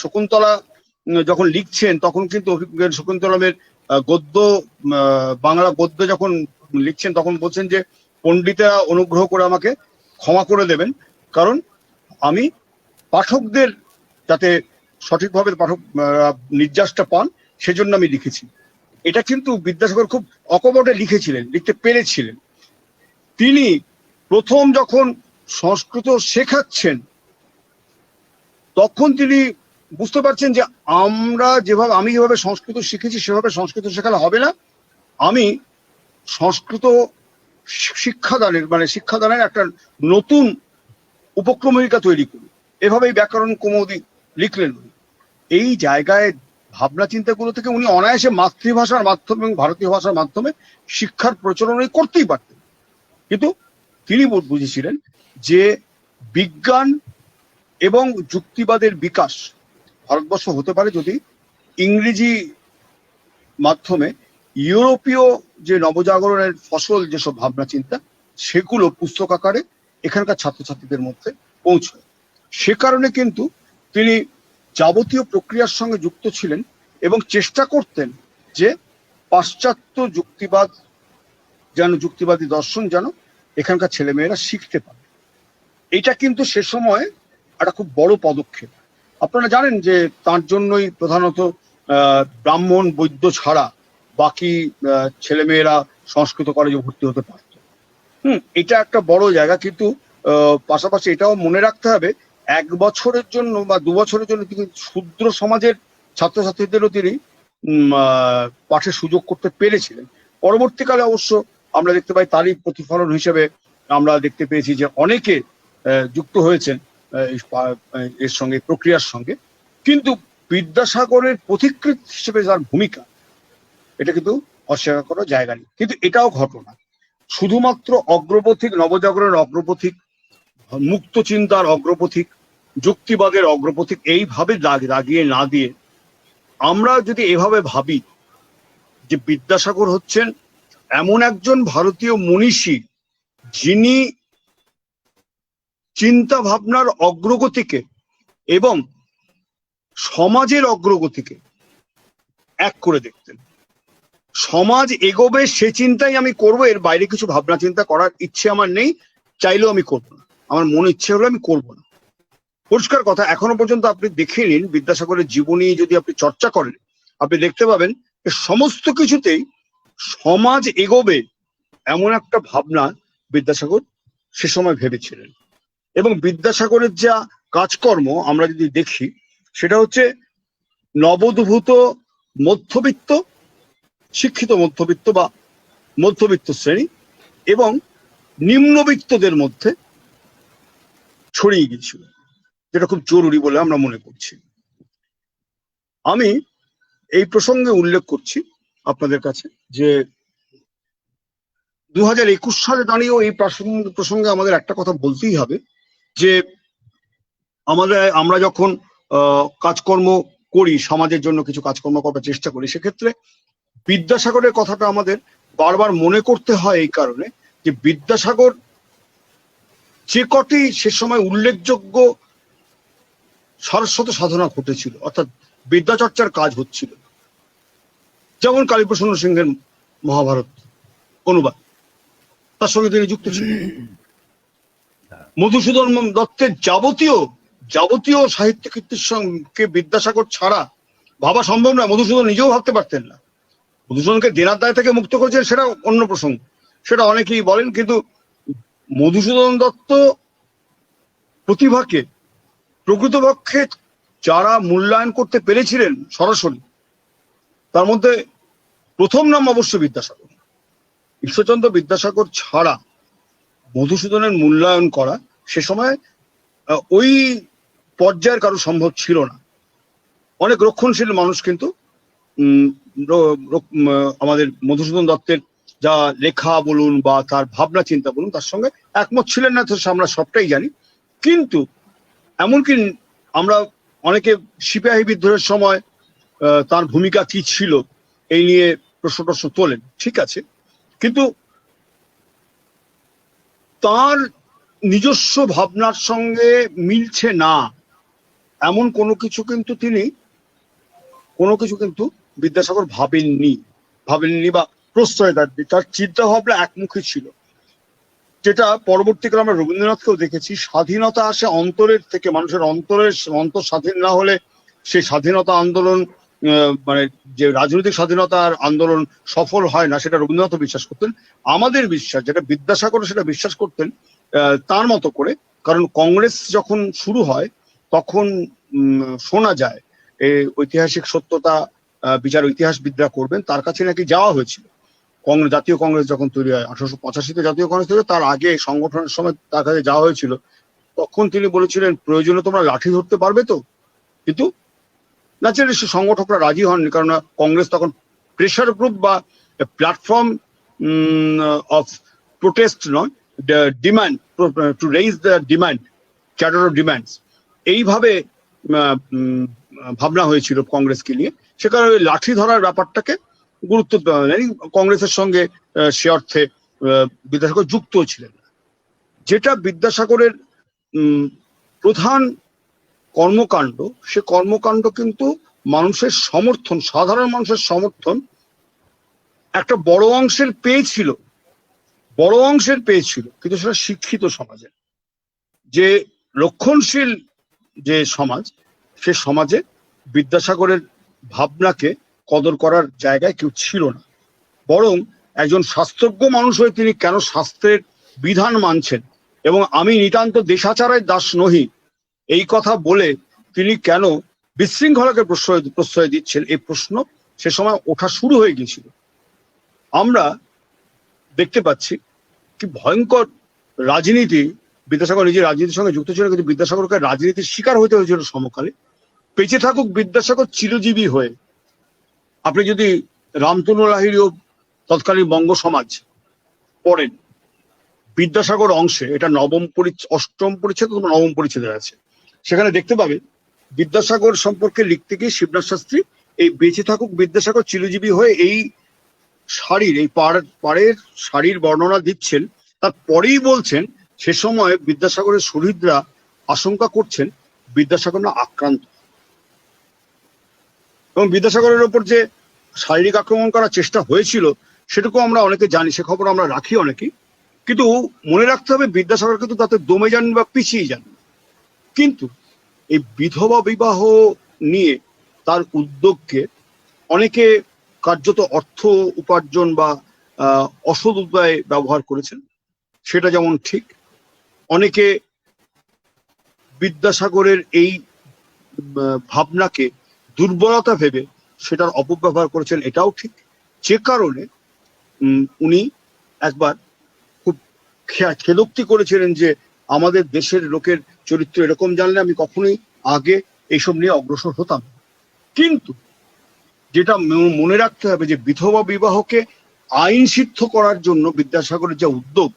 শকুন্তলা যখন লিখছেন তখন কিন্তু শকুন্তলামের গদ্য, বাংলা গদ্য যখন লিখছেন তখন বলছেন যে পণ্ডিতেরা অনুগ্রহ করে আমাকে ক্ষমা করে দেবেন, কারণ আমি পাঠকদের যাতে সঠিকভাবে পাঠক নির্যাসটা পান সেজন্য আমি লিখেছি। এটা কিন্তু বিদ্যাসাগর খুব অকপটে লিখতে পেরেছিলেন। তিনি প্রথম যখন সংস্কৃত শেখাচ্ছেন তখন তিনি বুঝতে পারছেন যে আমি যেভাবে সংস্কৃত শিখেছি সেভাবে সংস্কৃত শেখালে হবে না, আমি সংস্কৃত শিক্ষাদানের একটা নতুন উপক্রমণিকা তৈরি করি। এভাবেই ব্যাকরণ কৌমুদী লিখলেন। এই জায়গায় ভাবনা চিন্তাগুলো থেকে উনি অনায়াসে মাতৃভাষার মাধ্যমে এবং ভারতীয় ভাষার মাধ্যমে শিক্ষার প্রচলন করতেই পারতেন, কিন্তু তিনি বুঝেছিলেন যে বিজ্ঞান এবং যুক্তিবাদের বিকাশ ভারতবর্ষ হতে পারে যদি ইংরেজি মাধ্যমে ইউরোপীয় যে নবজাগরণের ফসল যেসব ভাবনা চিন্তা সেগুলো পুস্তক আকারে এখানকার ছাত্রছাত্রীদের মধ্যে পৌঁছয়। সে কারণে কিন্তু তিনি যাবতীয় প্রক্রিয়ার সঙ্গে যুক্ত ছিলেন এবং চেষ্টা করতেন যে পাশ্চাত্য যুক্তিবাদী দর্শন যেন এখানকার ছেলেমেয়েরা শিখতে পারে। এটা কিন্তু সে সময় একটা খুব বড় পদক্ষেপ। আপনারা জানেন যে তার জন্যই প্রধানত ব্রাহ্মণ বৈদ্য ছাড়া বাকি ছেলেমেয়েরা সংস্কৃত কলেজে ভর্তি হতে পারত। এটা একটা বড় জায়গা। কিন্তু পাশাপাশি এটাও মনে রাখতে হবে 1 বছরের জন্য বা 2 বছরের জন্য তিনি শূদ্র সমাজের ছাত্রছাত্রীদেরও তিনি পাঠের সুযোগ করতে পেরেছিলেন। পরবর্তীকালে অবশ্য আমরা দেখতে পাই তারই প্রতিফলন হিসেবে আমরা দেখতে পেয়েছি যে অনেকে যুক্ত হয়েছেন এর সঙ্গে, প্রক্রিয়ার সঙ্গে। কিন্তু বিদ্যাসাগরের পথিকৃৎ হিসেবে তার ভূমিকা, এটা কিন্তু অস্বীকার করার জায়গা নেই। কিন্তু এটাও ঘটনা, শুধুমাত্র অগ্রপথিক, নবজাগরণের অগ্রপথিক, মুক্ত চিন্তার অগ্রপথিক, যুক্তিবাদের অগ্রপথিক এইভাবে দাগিয়ে না দিয়ে আমরা যদি এভাবে ভাবি যে বিদ্যাসাগর হচ্ছেন এমন একজন ভারতীয় মনীষী যিনি চিন্তা ভাবনার অগ্রগতিকে এবং সমাজের অগ্রগতিকে এক করে দেখতেন। সমাজ এগোবে সে চিন্তাই আমি করব, এর বাইরে কিছু ভাবনা চিন্তা করার ইচ্ছে আমার নেই, চাইলেও আমি করব না। আমার মন ইচ্ছে হলো আমি করবো না। পরিষ্কার কথা, এখনো পর্যন্ত আপনি দেখে নিন বিদ্যাসাগরের জীবনী যদি আপনি চর্চা করেন, আপনি দেখতে পাবেন যে সমস্ত কিছুতেই সমাজ এগোবে এমন একটা ভাবনা বিদ্যাসাগর সে সময় ভেবেছিলেন। এবং বিদ্যাসাগরের যা কাজকর্ম আমরা যদি দেখি, সেটা হচ্ছে নবোদ্ভূত মধ্যবিত্ত, শিক্ষিত মধ্যবিত্ত বা মধ্যবিত্ত শ্রেণী এবং নিম্নবিত্তদের মধ্যে ছড়িয়ে গিয়েছিল, যেটা খুব জরুরি বলে আমরা মনে করছি। আমি এই প্রসঙ্গে উল্লেখ করছি আপনাদের কাছে যে 2021 সালে দাঁড়িয়েও এই প্রসঙ্গে আমাদের একটা কথা বলতেই হবে যে আমরা যখন কাজকর্ম করি, সমাজের জন্য কিছু কাজকর্ম করার চেষ্টা করি, সেক্ষেত্রে বিদ্যাসাগরের কথাটা আমাদের বারবার মনে করতে হয় এই কারণে যে বিদ্যাসাগর যে কটি সে সময় উল্লেখযোগ্য সারস্বত সাধনা ঘটেছিল, অর্থাৎ বিদ্যাচর্চার কাজ হচ্ছিল, যেমন কালীপ্রসন্ন সিংহের মহাভারত অনুবাদ, তার সঙ্গে তিনি যুক্ত ছিলেন। মধুসূদন দত্তের যাবতীয় সাহিত্য কীর্তির সঙ্গে বিদ্যাসাগর ছাড়া ভাবা সম্ভব নয়। মধুসূদন নিজেও ভাবতে পারতেন না। মধুসূদনকে দেনার দায় থেকে মুক্ত করেছেন সেটা অন্য প্রসঙ্গ, সেটা অনেকেই বলেন, কিন্তু মধুসূদন দত্ত প্রতিভাকে প্রকৃতপক্ষে যারা মূল্যায়ন করতে পেরেছিলেন সরাসরি, তার মধ্যে প্রথম নাম অবশ্য বিদ্যাসাগর। ঈশ্বরচন্দ্র বিদ্যাসাগর ছাড়া মধুসূদনের মূল্যায়ন করা সে সময় ওই পর্যায়ের কারো সম্ভব ছিল না। অনেক রক্ষণশীল মানুষ কিন্তু আমাদের মধুসূদন দত্তের যা লেখা বলুন বা তার ভাবনা চিন্তা বলুন, তার সঙ্গে একমত ছিলেন না, তো আমরা সবটাই জানি। কিন্তু এমনকি আমরা অনেকে সিপাহী বিদ্রোহের সময় তার ভূমিকা কি ছিল এই নিয়ে প্রশ্ন তোলেন, ঠিক আছে, কিন্তু তার নিজস্ব ভাবনার সঙ্গে মিলছে না এমন কোনো কিছু কিন্তু বিদ্যাসাগর ভাবেননি বা প্রশ্রয় দেননি। তার চিন্তা ভাবনা একমুখী ছিল, যেটা পরবর্তীকালে আমরা রবীন্দ্রনাথকেও দেখেছি। স্বাধীনতা আসে অন্তরের থেকে, মানুষের অন্তর স্বাধীন না হলে সেই স্বাধীনতা আন্দোলন মানে যে রাজনৈতিক স্বাধীনতার আন্দোলন সফল হয় না, সেটা রবীন্দ্রনাথ বিশ্বাস করতেন। আমাদের বিশ্বাস, যেটা বিদ্যাসাগর সেটা বিশ্বাস করতেন তার মতো করে। কারণ কংগ্রেস যখন শুরু হয় তখন শোনা যায় ঐতিহাসিক সত্যতা বিচার ইতিহাসবিদরা করবেন, তার কাছে নাকি যাওয়া হয়েছিল। জাতীয় কংগ্রেস যখন তৈরি হয় 1885-তে জাতীয় কংগ্রেস তৈরি, তার আগে সংগঠনের সময় তার কাছে যাওয়া হয়েছিল। তখন তিনি বলেছিলেন, প্রয়োজনে তোমরা লাঠি ধরতে পারবে তো? কিন্তু ন্যাচারালি সে সংগঠকরা রাজি হননি, কারণ কংগ্রেস তখন প্রেশার গ্রুপ বা প্ল্যাটফর্ম অফ প্রোটেস্ট নয়, demand two raise the demand, chatter of demands, এইভাবে ভাবনা হয়েছিল কংগ্রেসকে নিয়ে। সে কারণে লাঠি ধরার ব্যাপারটাকে গুরুত্ব দেওয়া হয়নি। কংগ্রেসের সঙ্গে সে অর্থে বিদ্যাসাগর যুক্ত ছিলেন। যেটা বিদ্যাসাগরের প্রধান কর্মকাণ্ড, সে কর্মকাণ্ড কিন্তু মানুষের সমর্থন, সাধারণ মানুষের সমর্থন একটা বড় অংশের পেয়েছিল, কিন্তু সেটা শিক্ষিত সমাজে। যে রক্ষণশীল যে সমাজ, সে সমাজে বিদ্যাসাগরের ভাবনাকে কদর করার জায়গায় কেউ ছিল না। বরং একজন শাস্ত্রজ্ঞ মানুষ হয়ে তিনি কেন শাস্ত্রের বিধান মানছেন এবং আমি নিতান্ত দেশাচারের দাস নহি, এই কথা বলে তিনি কেন বিশৃঙ্খলাকে প্রশ্রয় দিচ্ছেন, এই প্রশ্ন সে সময় ওঠা শুরু হয়ে গিয়েছিল। আমরা দেখতে পাচ্ছি কি ভয়ঙ্কর রাজনীতি। বিদ্যাসাগর নিজে রাজনীতির সঙ্গে যুক্ত ছিলেন, কিন্তু বিদ্যাসাগরকে রাজনীতির শিকার হতে হয়েছিল সমকালে। বেঁচে থাকুক বিদ্যাসাগর চিরজীবী হয়ে। আপনি যদি রামতনু লাহিড়ী তৎকালীন বঙ্গ সমাজ পড়েন, বিদ্যাসাগর অংশে, এটা অষ্টম পরিচ্ছেদ অথবা নবম পরিচ্ছেদে আছে, সেখানে দেখতে পাবেন বিদ্যাসাগর সম্পর্কে লিখতে গিয়ে শিবনাথ শাস্ত্রী এই বেঁচে থাকুক বিদ্যাসাগর চিরজীবী হয়ে এই পাড়ের শাড়ির বর্ণনা দিচ্ছেন। তারপরেই বলছেন সে সময় বিদ্যাসাগরের শহীদরা আশঙ্কা করছেন বিদ্যাসাগর না আক্রান্ত, এবং বিদ্যাসাগরের ওপর যে শারীরিক আক্রমণ করার চেষ্টা হয়েছিল সেটুকু আমরা অনেকে জানি, সে খবর আমরা রাখি অনেকেই। কিন্তু মনে রাখতে হবে বিদ্যাসাগর কিন্তু তাতে দমে যান বা পিছিয়ে যান। কিন্তু এই বিধবা বিবাহ নিয়ে তার উদ্যোগকে অনেকে কার্যত অর্থ উপার্জন বা অসৎ উপায়ে ব্যবহার করেছেন, সেটা যেমন ঠিক। অনেকে বিদ্যাসাগরের এই ভাবনাকে দুর্বলতা ভেবে সেটার অপব্যবহার করেছেন, এটাও ঠিক। যে কারণে উনি একবার খুব খেদোক্তি করেছিলেন যে আমাদের দেশের লোকের চরিত্র এরকম জানলে আমি কখনোই আগে এইসব নিয়ে অগ্রসর হতাম। কিন্তু যেটা মনে রাখতে হবে যে বিধবা বিবাহকে আইন সিদ্ধ করার জন্য বিদ্যাসাগরের যে উদ্যোগ,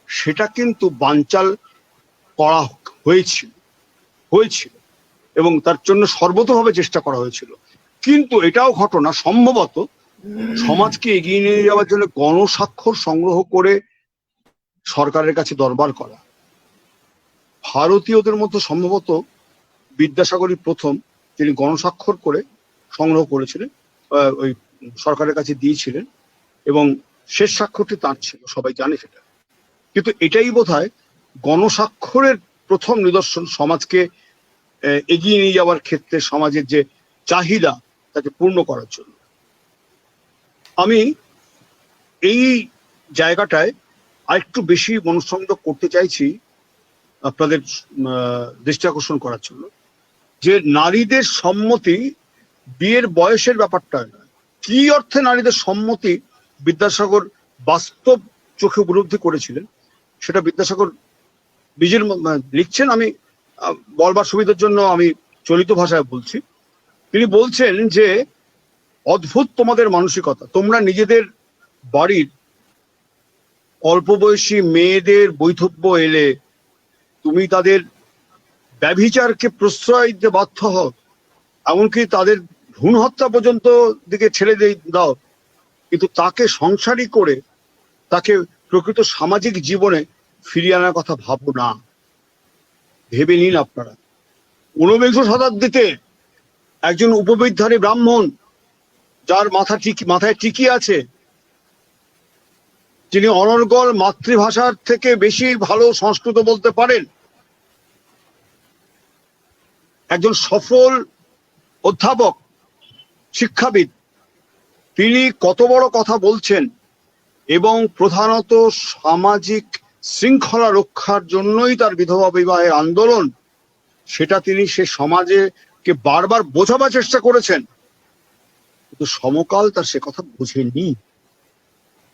সেটা কিন্তু বানচাল করা হয়েছিল এবং তার জন্য সর্বতভাবে চেষ্টা করা হয়েছিল। কিন্তু এটাও ঘটনা সম্ভবত সমাজকে এগিয়ে নিয়ে যাওয়ার জন্য গণস্বাক্ষর সংগ্রহ করে সরকারের কাছে দরবার করা। ভারতীয়দের মধ্যে সম্ভবত বিদ্যাসাগরই প্রথম যিনি গণস্বাক্ষর করে সংগ্রহ করেছিলেন, ওই সরকারের কাছে দিয়েছিলেন, এবং শেষ স্বাক্ষরটি তাঁর ছিল, সবাই জানে সেটা। কিন্তু এটাই বোধহয় গণস্বাক্ষরের প্রথম নিদর্শন সমাজকে এগিয়ে নিয়ে যাওয়ার ক্ষেত্রে, সমাজের যে চাহিদা তাকে পূর্ণ করার জন্য। আমি এই জায়গাটায় আরেকটু বেশি মনোসংযোগ করতে চাইছি আপনাদের দৃষ্টি আকর্ষণ করার জন্য, যে নারীদের সম্মতি বিয়ের বয়সের ব্যাপারটা নয়। কি অর্থে নারীদের সম্মতি বিদ্যাসাগর বাস্তব চোখে উপলব্ধি করেছিলেন সেটা বিদ্যাসাগর নিজের লিখছেন। আমি বলবার সুবিধার জন্য আমি চলিত ভাষায় বলছি। তিনি বলছেন যে অদ্ভুত তোমাদের মানসিকতা, তোমরা নিজেদের বাড়ির অল্প বয়সী মেয়েদের বৈধব্য এলে তুমি তাদের ব্যভিচারকে প্রশ্রয় দিতে বাধ্য হও, এমনকি তাদের ভ্রূণ হত্যা পর্যন্ত দিকে ছেড়ে দাও, কিন্তু তাকে সংসারী করে তাকে প্রকৃত সামাজিক জীবনে ফিরিয়ে আনার কথা ভাবো না। ভেবে নিন আপনারা, ঊনবিংশ শতাব্দীতে একজন উপবিদধারী ব্রাহ্মণ যার মাথায় টিকি আছে, যিনি অনর্গল মাতৃভাষার থেকে বেশি ভালো সংস্কৃত বলতে পারেন, একজন সফল অধ্যাপক শিক্ষাবিদ, তিনি কত বড় কথা বলছেন এবং প্রধানত সামাজিক শৃঙ্খলা রক্ষার জন্যই তার বিধবা বিবাহের আন্দোলন, সেটা তিনি সে সমাজকে বারবার বোঝাবার চেষ্টা করেছেন, কিন্তু সমকাল তার সে কথা বুঝেনি।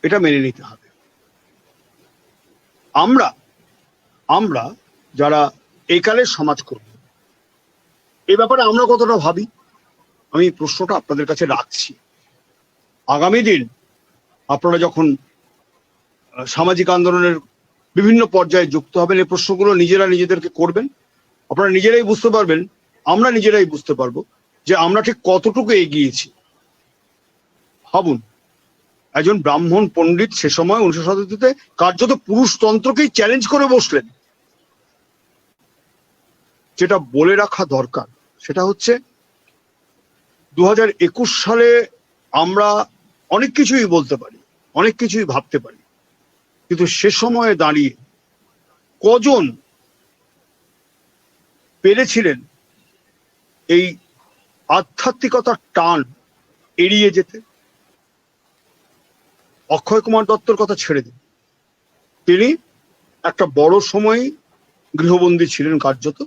এটা মেনে নিতে হবে। আমরা যারা এই কালের সমাজকর্মী, এই ব্যাপারে আমরা কতটা ভাবি, আমি প্রশ্নটা আপনাদের কাছে রাখছি। আগামী দিন আপনারা যখন সামাজিক আন্দোলনের বিভিন্ন পর্যায়ে যুক্ত হবেন, এই প্রশ্নগুলো নিজেদেরকে করবেন। আপনারা নিজেরাই বুঝতে পারবেন, আমরা নিজেরাই বুঝতে পারবো যে আমরা ঠিক কতটুকু এগিয়েছি। ভাবুন, একজন ব্রাহ্মণ পণ্ডিত সে সময় 19 শতাব্দীতে কার্যত পুরুষতন্ত্রকেই চ্যালেঞ্জ করে বসলেন। যেটা বলে রাখা দরকার সেটা হচ্ছে 2021 সালে আমরা অনেক কিছুই বলতে পারি, অনেক কিছুই ভাবতে পারি, কিন্তু সে সময়ে দাঁড়িয়ে কজন পেরেছিলেন এই আধ্যাত্মিকতার টান এড়িয়ে যেতে? অক্ষয় কুমার দত্তর কথা ছেড়ে দিন, তিনি একটা বড় সময় গৃহবন্দী ছিলেন, কার্যত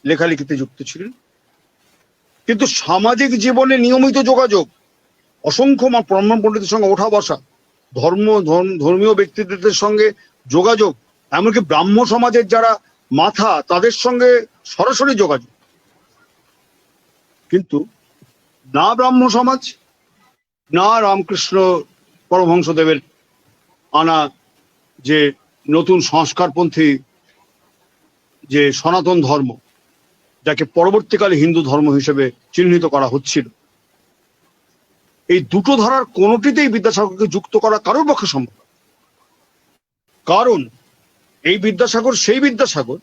লেখালেখিতে যুক্ত ছিলেন, কিন্তু সামাজিক জীবনে নিয়মিত যোগাযোগ, অসংখ্য ব্রাহ্মণ পণ্ডিতের সঙ্গে ওঠা বসা, ধর্মীয় ব্যক্তিত্বের সঙ্গে যোগাযোগ, এমনকি ব্রাহ্ম সমাজের যারা মাথা তাদের সঙ্গে সরাসরি যোগাযোগ। কিন্তু না ব্রাহ্ম সমাজ, না রামকৃষ্ণ পরমহংসদেবের আনা যে নতুন সংস্কারপন্থী যে সনাতন ধর্ম, যাকে পরবর্তীকালে হিন্দু ধর্ম হিসেবে চিহ্নিত করা হচ্ছিল, এই দুটো ধারার কোনোটিতেই বিদ্যাসাগরকে যুক্ত করা কারোর পক্ষে সম্ভব। কারণ এই বিদ্যাসাগর সেই বিদ্যাসাগর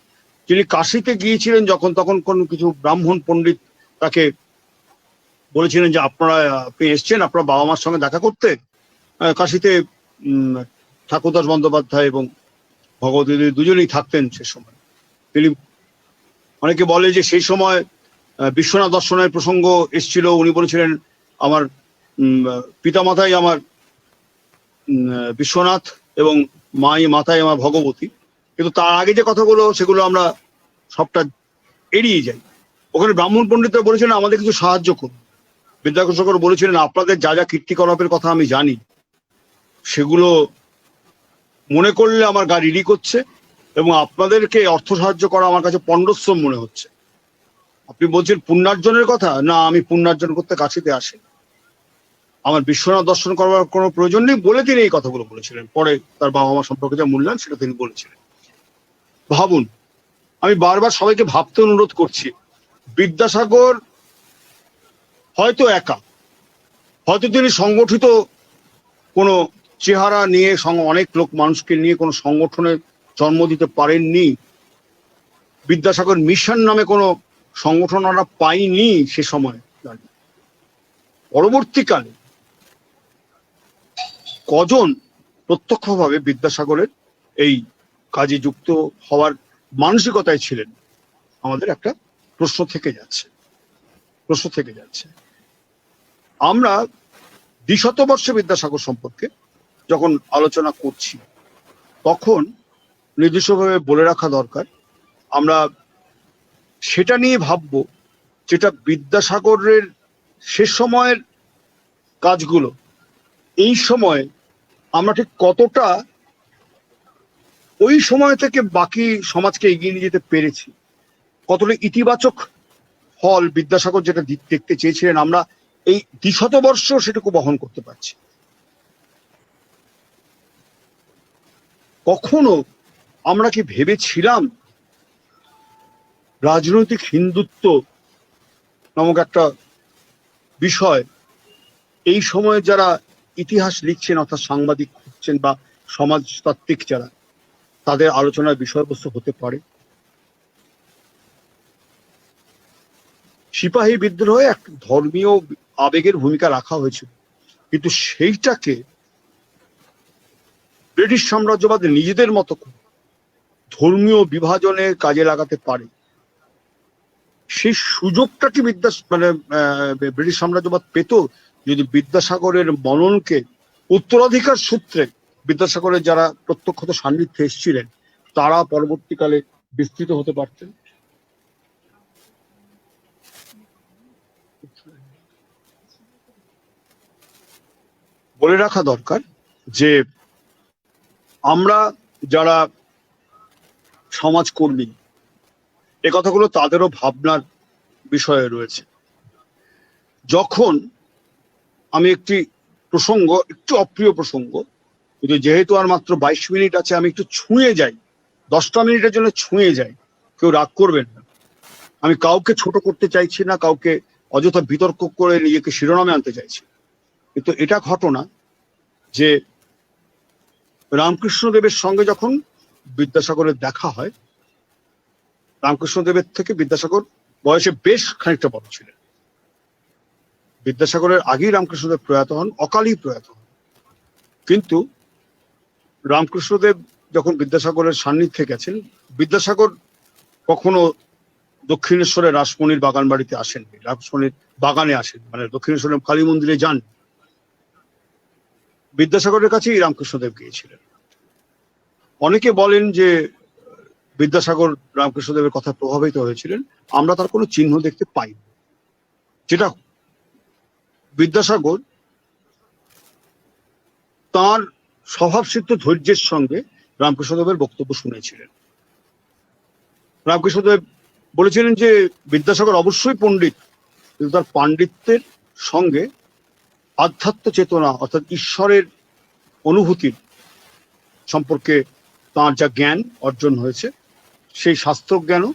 যিনি কাশীতে গিয়েছিলেন যখন তখন কোন কিছু ব্রাহ্মণ পণ্ডিত তাকে বলেছিলেন যে আপনি এসছেন আপনার বাবা মার সঙ্গে দেখা করতে। কাশীতে ঠাকুরদাস বন্দ্যোপাধ্যায় এবং ভগবতী দেবী দুজনেই থাকতেন সে সময়। তিনি, অনেকে বলে যে সেই সময় বিশ্বনাথ দর্শনের প্রসঙ্গ এসেছিল, উনি বলেছিলেন আমার পিতামাতাই আমার বিশ্বনাথ এবং মাতাই আমার ভগবতী। কিন্তু তার আগে যে কথাগুলো সেগুলো আমরা সবটা এড়িয়ে যাই। ওখানে ব্রাহ্মণ পণ্ডিতরা বলেছিলেন আমাদের কিছু সাহায্য করুন। বিদ্যাসাগর বলেছিলেন আপনাদের যা যা কীর্তিকলাপের কথা আমি জানি সেগুলো মনে করলে আমার গা রিডি করছে এবং আপনাদেরকে অর্থ সাহায্য করা আমার কাছে পণ্ডশ্রম মনে হচ্ছে। আপনি বলছেন পুণ্যার্জনের কথা, না আমি পুণ্যার্জন করতে কাছেতে আসি, আমার বিশ্বনাথ দর্শন করবার কোনো প্রয়োজন নেই বলে তিনি এই কথাগুলো বলেছিলেন। পরে তার বাবা মা সম্পর্কে যা মূল্যায়ন সেটা তিনি বলেছিলেন। ভাবুন, আমি বারবার সবাইকে ভাবতে অনুরোধ করছি, বিদ্যাসাগর হয়তো একা, হয়তো তিনি সংগঠিত কোনো চেহারা নিয়ে অনেক লোক মানুষকে নিয়ে কোনো সংগঠনের জন্ম দিতে পারেননি। বিদ্যাসাগর মিশন নামে কোনো সংগঠন আমরা পাইনি সে সময়। পরবর্তীকালে কজন প্রত্যক্ষভাবে বিদ্যাসাগরের এই কাজে যুক্ত হওয়ার মানসিকতায় ছিলেন, আমাদের একটা প্রশ্ন থেকে যাচ্ছে। আমরা দ্বিশতবর্ষে বিদ্যাসাগর সম্পর্কে যখন আলোচনা করছি তখন নির্দিষ্টভাবে বলে রাখা দরকার, আমরা সেটা নিয়ে ভাববো যেটা বিদ্যাসাগরের শেষ সময়ের কাজগুলো এই সময় আমরা ঠিক কতটা ওই সময় থেকে বাকি সমাজকে এগিয়ে নিয়ে যেতে পেরেছি, কতটা ইতিবাচক ফল বিদ্যাসাগর যেটা দেখতে চেয়েছিলেন আমরা এই দ্বিশতবর্ষ সেটুকু বহন করতে পারছি। কখনো আমরা কি ভেবেছিলাম রাজনৈতিক হিন্দুত্ব নামক একটা বিষয় এই সময়ে যারা ইতিহাস লিখছেন অর্থাৎ সাংবাদিক হচ্ছেন বা সমাজতাত্ত্বিক যারা, তাদের আলোচনার বিষয়বস্তু হতে পারে? সিপাহী বিদ্রোহে এক ধর্মীয় আবেগের ভূমিকা রাখা হয়েছিল, কিন্তু সেইটাকে ব্রিটিশ সাম্রাজ্যবাদ নিজেদের মতো ধর্মীয় বিভাজনের কাজে লাগাতে পারে। সেই সুযোগটা কি ব্রিটিশ সাম্রাজ্যবাদ পেত যদি বিদ্যাসাগরের মননকে উত্তরাধিকার সূত্রে বিদ্যাসাগরের যারা প্রত্যক্ষত সান্নিধ্যে এসেছিলেন তারা পরবর্তীকালে বিস্তৃত হতে পারতেন? বলে রাখা দরকার যে আমরা যারা সমাজকর্মী এ কথাগুলো তাদেরও ভাবনার বিষয়ে রয়েছে। যখন আমি একটি প্রসঙ্গ, একটু অপ্রিয় প্রসঙ্গ, কিন্তু যেহেতু আর মাত্র 22 মিনিট আছে আমি একটু ছুঁয়ে যাই, 10টা মিনিটের জন্য ছুঁয়ে যাই, কেউ রাগ করবেন না। আমি কাউকে ছোট করতে চাইছি না, কাউকে অযথা বিতর্ক করে নিজেকে শিরোনামে আনতে চাইছি, কিন্তু এটা ঘটনা যে রামকৃষ্ণদেবের সঙ্গে যখন বিদ্যাসাগরের দেখা হয়, রামকৃষ্ণদেবের থেকে বিদ্যাসাগর বয়সে বেশ খানিকটা বড় ছিলেন। বিদ্যাসাগরের আগেই রামকৃষ্ণদেব প্রয়াত হন, অকালেই প্রয়াত হন। কিন্তু রামকৃষ্ণদেব যখন বিদ্যাসাগরের সান্নিধ্যে গেছেন, বিদ্যাসাগর কখনো দক্ষিণেশ্বরের রাসমণির বাগান বাড়িতে আসেননি, রাসমণির বাগানে আসেন, মানে দক্ষিণেশ্বরের কালী মন্দিরে যান। বিদ্যাসাগরের কাছেই রামকৃষ্ণদেব গিয়েছিলেন। অনেকে বলেন যে বিদ্যাসাগর রামকৃষ্ণদেবের কথা প্রভাবিত হয়েছিলেন, আমরা তার কোনো চিহ্ন দেখতে পাই না। যেটা বিদ্যাসাগর তার স্বভাবসিদ্ধ ধৈর্যের সঙ্গে রামকৃষ্ণদেবের বক্তব্য শুনেছিলেন। রামকৃষ্ণদেব বলেছিলেন যে বিদ্যাসাগর অবশ্যই পণ্ডিত, কিন্তু তার পাণ্ডিত্যের সঙ্গে আধ্যাত্ম চেতনা অর্থাৎ ঈশ্বরের অনুভূতির সম্পর্কে তার যা জ্ঞান অর্জন হয়েছে সেই শাস্ত্র জ্ঞানও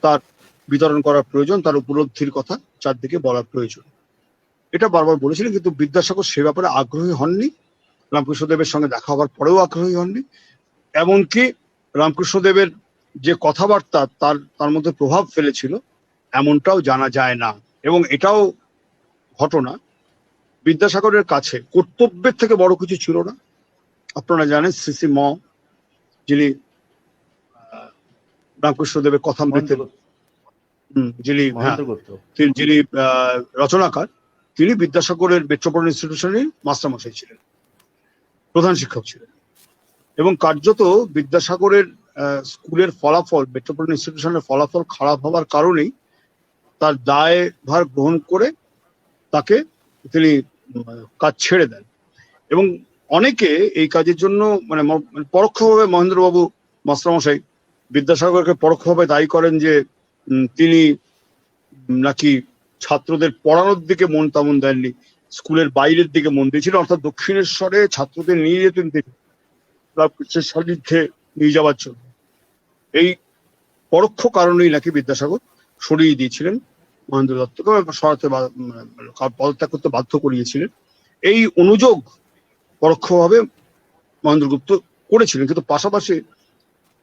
তার বিতরণ করার প্রয়োজন, তার উপলব্ধির কথা চারদিকে বলার প্রয়োজন, এটা বারবার বলেছিলেন। কিন্তু বিদ্যাসাগর সে ব্যাপারে আগ্রহী হননি, রামকৃষ্ণদেবের সঙ্গে দেখা হওয়ার পরেও আগ্রহী হননি। এমনকি রামকৃষ্ণদেবের যে কথাবার্তা তার মধ্যে প্রভাব ফেলেছিল এমনটাও জানা যায় না। এবং এটাও ঘটনা, বিদ্যাসাগরের কাছে কর্তব্যের থেকে বড় কিছু ছিল না। আপনারা জানেন শ্রী শ্রী ম, যিনি রামকৃষ্ণদেবের কথামৃতের
মহেন্দ্র
যিনি
মহেন্দ্র গুপ্ত।
যিনি রচনাকার, তিনি বিদ্যাসাগরের মেট্রোপলিটন ইনস্টিটিউশনের মাস্টারমশাই ছিলেন, প্রধান শিক্ষক ছিলেন। এবং কার্যত বিদ্যাসাগরের স্কুলের ফলাফল, মেট্রোপলিটন ইনস্টিটিউশনের ফলাফল খারাপ হওয়ার কারণেই তার দায়ভার গ্রহণ করে তাকে তিনি কাজ ছেড়ে দেন। এবং অনেকে এই কাজের জন্য মানে পরোক্ষভাবে মহেন্দ্রবাবু মাস্টারমশাই বিদ্যাসাগরকে পরোক্ষভাবে দায়ী করেন যে তিনি নাকি ছাত্রদের পড়ানোর দিকে মন তেমন দেননি, স্কুলের বাইরের দিকে মন দিয়েছিলেন, অর্থাৎ দক্ষিণেশ্বরে ছাত্রদের নিয়ে যেতেন তিনি রামকৃষ্ণের সান্নিধ্যে নিয়ে যাওয়ার জন্য। এই পরোক্ষ কারণেই নাকি বিদ্যাসাগর সরিয়ে দিয়েছিলেন মহেন্দ্র দত্তকে, সরাতে পদত্যাগ করতে বাধ্য করিয়েছিলেন। এই অনুযোগ পরোক্ষভাবে মহেন্দ্র গুপ্ত করেছিলেন। কিন্তু পাশাপাশি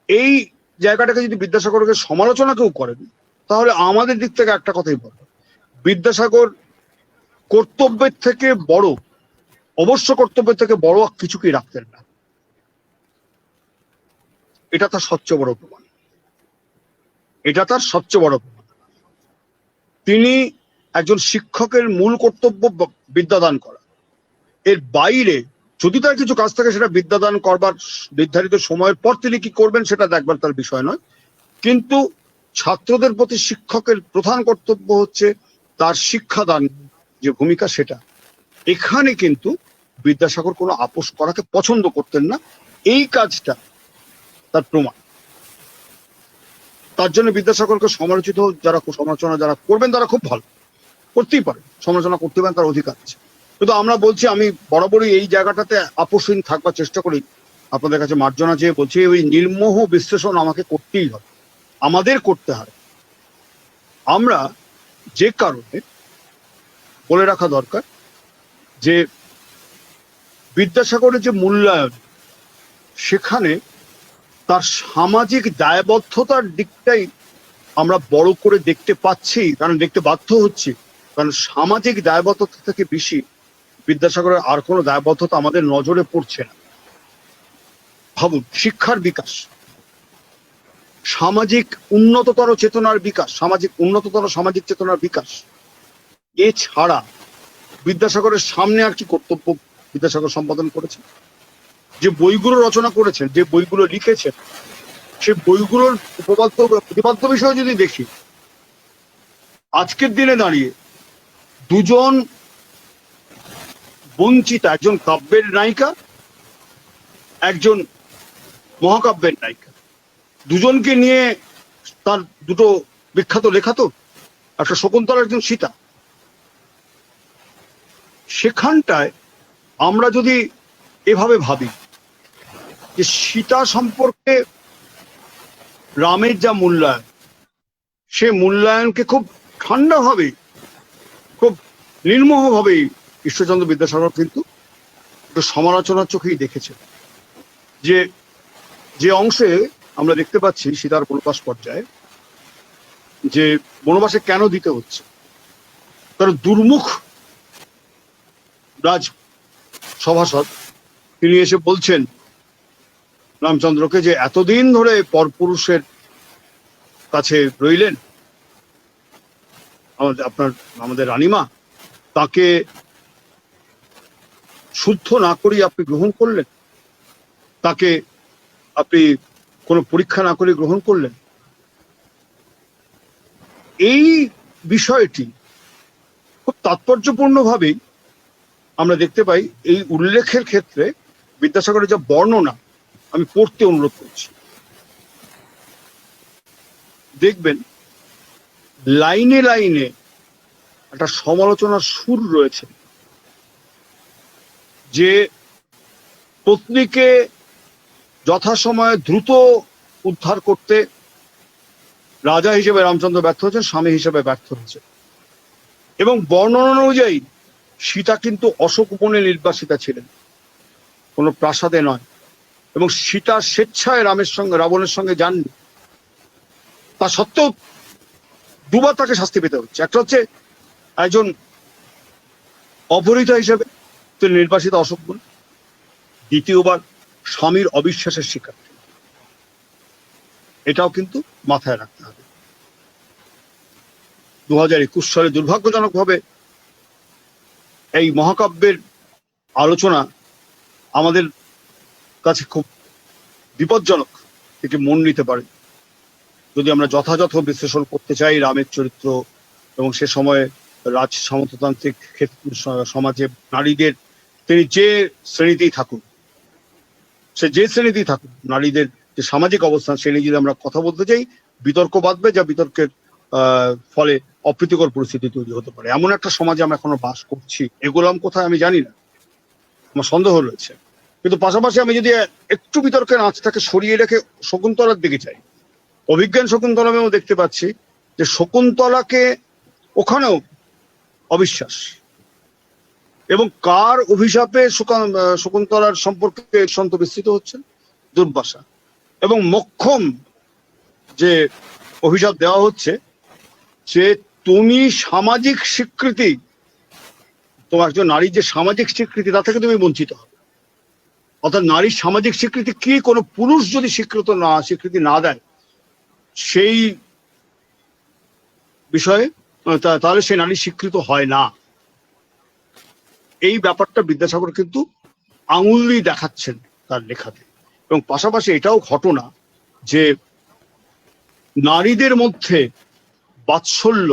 এই জায়গাটাকে যদি বিদ্যাসাগরকে সমালোচনা কেউ করেন, তাহলে আমাদের দিক থেকে একটা কথাই বলবো, বিদ্যাসাগর কর্তব্যের থেকে বড়, অবশ্য কর্তব্যের থেকে বড় কিছুকেই রাখতেন না। এটা তার সবচেয়ে বড় প্রমাণ, এটা তার সবচেয়ে বড় প্রমাণ। তিনি একজন শিক্ষকের মূল কর্তব্য বিদ্যাদান করা, এর বাইরে যদি তার কিছু কাজ থাকে সেটা বিদ্যাদান করবার নির্ধারিত সময়ের পর তিনি কি করবেন সেটা দেখবার তার বিষয় নয়। কিন্তু ছাত্রদের প্রতি শিক্ষকের প্রধান কর্তব্য হচ্ছে তার শিক্ষাদান যে ভূমিকা, সেটা এখানে কিন্তু বিদ্যাসাগর কোনো আপোষ করাকে পছন্দ করতেন না। এই কাজটা তার প্রমাণ। তার জন্য বিদ্যাসাগরকে সমালোচিত সমালোচনা যারা করবেন তারা খুব ভালো, করতেই পারে, সমালোচনা করতে পারেন, তার অধিকার আছে। কিন্তু আমরা বলছি, আমি বরাবরই এই জায়গাটাতে আপোষহীন থাকবার চেষ্টা করি, আপনাদের কাছে মার্জনা চেয়ে বলছি, ওই নির্মোহ বিশ্লেষণ আমাকে করতেই হবে, আমাদের করতে হবে। আমরা যে কারণে বলে রাখা দরকার যে বিদ্যাসাগরের যে মূল্যায়ন, সেখানে তার সামাজিক দায়বদ্ধতার দিকটাই আমরা বড় করে দেখতে পাচ্ছি, কারণ দেখতে বাধ্য হচ্ছি, কারণ সামাজিক দায়বদ্ধতা থেকে বেশি বিদ্যাসাগরের আর কোনো দায়বদ্ধতা আমাদের নজরে পড়ছে না। ভাবুন, শিক্ষার বিকাশ, সামাজিক উন্নততর চেতনার বিকাশ, সামাজিক চেতনার বিকাশ, এছাড়া বিদ্যাসাগরের সামনে আর কি কর্তব্য বিদ্যাসাগর সম্পাদন করেছেন? যে বইগুলো রচনা করেছেন, যে বইগুলো লিখেছেন, সেই বইগুলোর প্রতিপাদ্য বিষয় যদি দেখি, আজকের দিনে দাঁড়িয়ে দুজন বঞ্চিতা, একজন কাব্যের নায়িকা, একজন মহাকাব্যের নায়িকা, দুজনকে নিয়ে তার দুটো বিখ্যাত লেখা, তো একটা শকুন্তলা, একজন সীতা। সেখানটায় আমরা যদি এভাবে ভাবি যে সীতা সম্পর্কে রামের যা মূল্যায়ন, সে মূল্যায়নকে খুব ঠান্ডাভাবে, খুব নির্মোহভাবে ঈশ্বরচন্দ্র বিদ্যাসাগর কিন্তু একটু সমালোচনার চোখেই দেখেছেন। যে অংশে আমরা দেখতে পাচ্ছি সীতার বনবাস পর্যায়ে, যে বনবাসে কেন দিতে হচ্ছে, কারণ দুর্মুখ রাজ সভাসদ তিনি এসে বলছেন রামচন্দ্রকে যে এতদিন ধরে পরপুরুষের কাছে রইলেন, আমাদের রানীমা, তাকে শুদ্ধ না করেই আপনি গ্রহণ করলেন, তাকে আপনি কোনো পরীক্ষা না করে গ্রহণ করলেন। এই বিষয়টি খুব তাৎপর্যপূর্ণভাবেই আমরা দেখতে পাই এই উল্লেখের ক্ষেত্রে। বিদ্যাসাগরের যা বর্ণনা আমি পড়তে অনুরোধ করছি, দেখবেন লাইনে লাইনে একটা সমালোচনার সুর রয়েছে, যে পত্নীকে যথাসময়ে দ্রুত উদ্ধার করতে রাজা হিসেবে রামচন্দ্র ব্যর্থ হয়েছেন, স্বামী হিসেবে ব্যর্থ হয়েছে। এবং বর্ণনা অনুযায়ী সীতা কিন্তু অশোক বনে নির্বাসিতা ছিলেন, কোনো প্রাসাদে নয়। এবং সীতা স্বেচ্ছায় রাবণের সঙ্গে যাননি, তা সত্ত্বেও দুবার তাকে শাস্তি পেতে হচ্ছে। একটা হচ্ছে একজন অপহৃতা হিসেবে তিনি নির্বাসিত অশোক বনে, দ্বিতীয়বার স্বামীর অবিশ্বাসের শিকার। এটাও কিন্তু মাথায় রাখতে হবে। 2021 সালে দুর্ভাগ্যজনকভাবে এই মহাকাব্যের আলোচনা আমাদের কাছে খুব বিপজ্জনক থেকে মন নিতে পারে যদি আমরা যথাযথ বিশ্লেষণ করতে চাই রামের চরিত্র এবং সে সময়ে রাজ সামন্ততান্ত্রিক সমাজে নারীদের, তিনি যে শ্রেণীতেই থাকুন, সে যে শ্রেণীতেই থাকুন, নারীদের যে সামাজিক অবস্থান সে নিয়ে যদি আমরা কথা বলতে চাই, বিতর্ক বাঁধবে, যা বিতর্কের ফলে অপ্রীতিকর পরিস্থিতি তৈরি হতে পারে। এমন একটা সমাজে আমরা এখনো বাস করছি, এগোলাম কোথায় আমি জানি না, আমার সন্দেহ রয়েছে। কিন্তু পাশাপাশি আমি যদি একটু বিতর্কের আঁচটাকে সরিয়ে রেখে শকুন্তলার দিকে চাই, অভিজ্ঞান শকুন্তলামেও দেখতে পাচ্ছি যে শকুন্তলাকে ওখানেও অবিশ্বাস এবং কার অভিশাপে শকুন্তলার সম্পর্কে সন্ত বিস্তৃত হচ্ছে, দুর্বাসা। এবং মোক্ষম যে অভিশাপ দেওয়া হচ্ছে যে তুমি সামাজিক স্বীকৃতি, তোমার একজন নারীর যে সামাজিক স্বীকৃতি তা থেকে তুমি বঞ্চিত হবে। অর্থাৎ নারীর সামাজিক স্বীকৃতি কি কোনো পুরুষ যদি স্বীকৃতি না দেয় সেই বিষয়ে, তাহলে সেই নারী স্বীকৃত হয় না। এই ব্যাপারটা বিদ্যাসাগর কিন্তু আঙুল দিয়ে দেখাচ্ছেন তার লেখাতে। এবং পাশাপাশি এটাও ঘটনা যে নারীদের মধ্যে বাৎসল্য,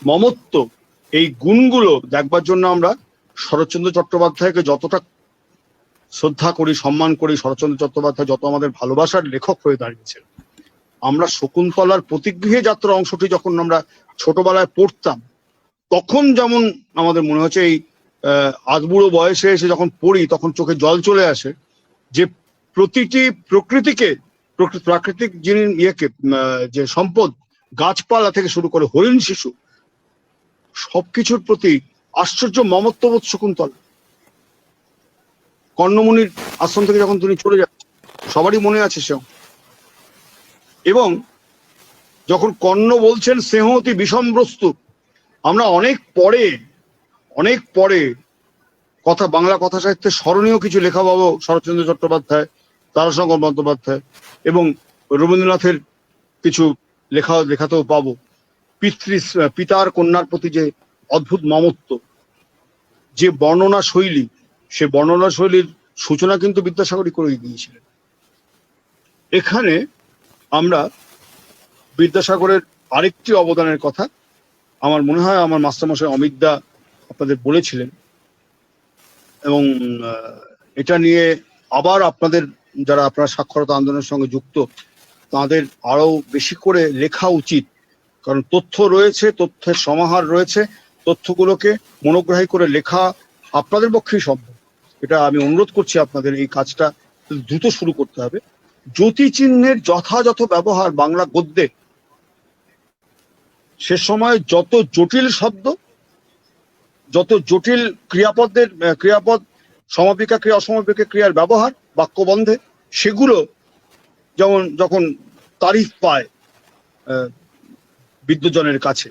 মমত্ব, এই গুণগুলো দেখবার জন্য আমরা শরৎচন্দ্র চট্টোপাধ্যায়কে যতটা শ্রদ্ধা করি, সম্মান করি, শরৎচন্দ্র চট্টোপাধ্যায় যত আমাদের ভালোবাসার লেখক হয়ে দাঁড়িয়েছেন, আমরা শকুন্তলার প্রতিগৃহে যাত্রা অংশটি যখন আমরা ছোটবেলায় পড়তাম, তখন যেমন আমাদের মনে হচ্ছে এই আধবুড়ো বয়সে এসে যখন পড়ি তখন চোখে জল চলে আসে, যে প্রতিটি প্রকৃতিকে, প্রাকৃতিক যে সম্পদ, গাছপালা থেকে শুরু করে হরিণ শিশু, সবকিছুর প্রতি আশ্চর্য মমত্ববোধ শকুন্তলা। কর্ণমুনির আশ্রম থেকে যখন তিনি চলে যাচ্ছেন, সবারই মনে আছে সে। এবং যখন কর্ণ বলছেন স্নেহতি বিষমবস্তু, আমরা অনেক পরে বাংলা কথা সাহিত্যে স্মরণীয় কিছু লেখা পাবো শরৎচন্দ্র চট্টোপাধ্যায়, তারাশঙ্কর বন্দ্যোপাধ্যায় এবং রবীন্দ্রনাথের কিছু লেখাতেও পাবো। পিতার কন্যার প্রতি যে অদ্ভুত মমত্ব, যে বর্ণনা শৈলী, সে বর্ণনা শৈলীর সূচনা কিন্তু বিদ্যাসাগরই করে দিয়েছিলেন। এখানে আমরা বিদ্যাসাগরের আরেকটি অবদানের কথা আমার মনে হয় আমার মাস্টারমশাই অমিত দা আপনাদের বলেছিলেন, এবং এটা নিয়ে আবার আপনাদের যারা আপনারা সাক্ষরতা আন্দোলনের সঙ্গে যুক্ত তাদের আরো বেশি করে লেখা উচিত। কারণ তথ্য রয়েছে, তথ্যের সমাহার রয়েছে, তথ্যগুলোকে মনোগ্রাহী করে লেখা আপনাদের পক্ষেই সম্ভব। এটা আমি অনুরোধ করছি আপনাদের এই কাজটা দ্রুত শুরু করতে হবে। জ্যোতি চিহ্নের যথাযথ ব্যবহার বাংলা গদ্যে, সে সময় যত জটিল শব্দ, যত জটিল ক্রিয়াপদ, সমাপিকা ক্রিয়া, অসমাপিকা ক্রিয়ার ব্যবহার বাক্যবন্ধে, সেগুলো যেমন যখন তারিফ পায় বিদ্বজনের কাছে,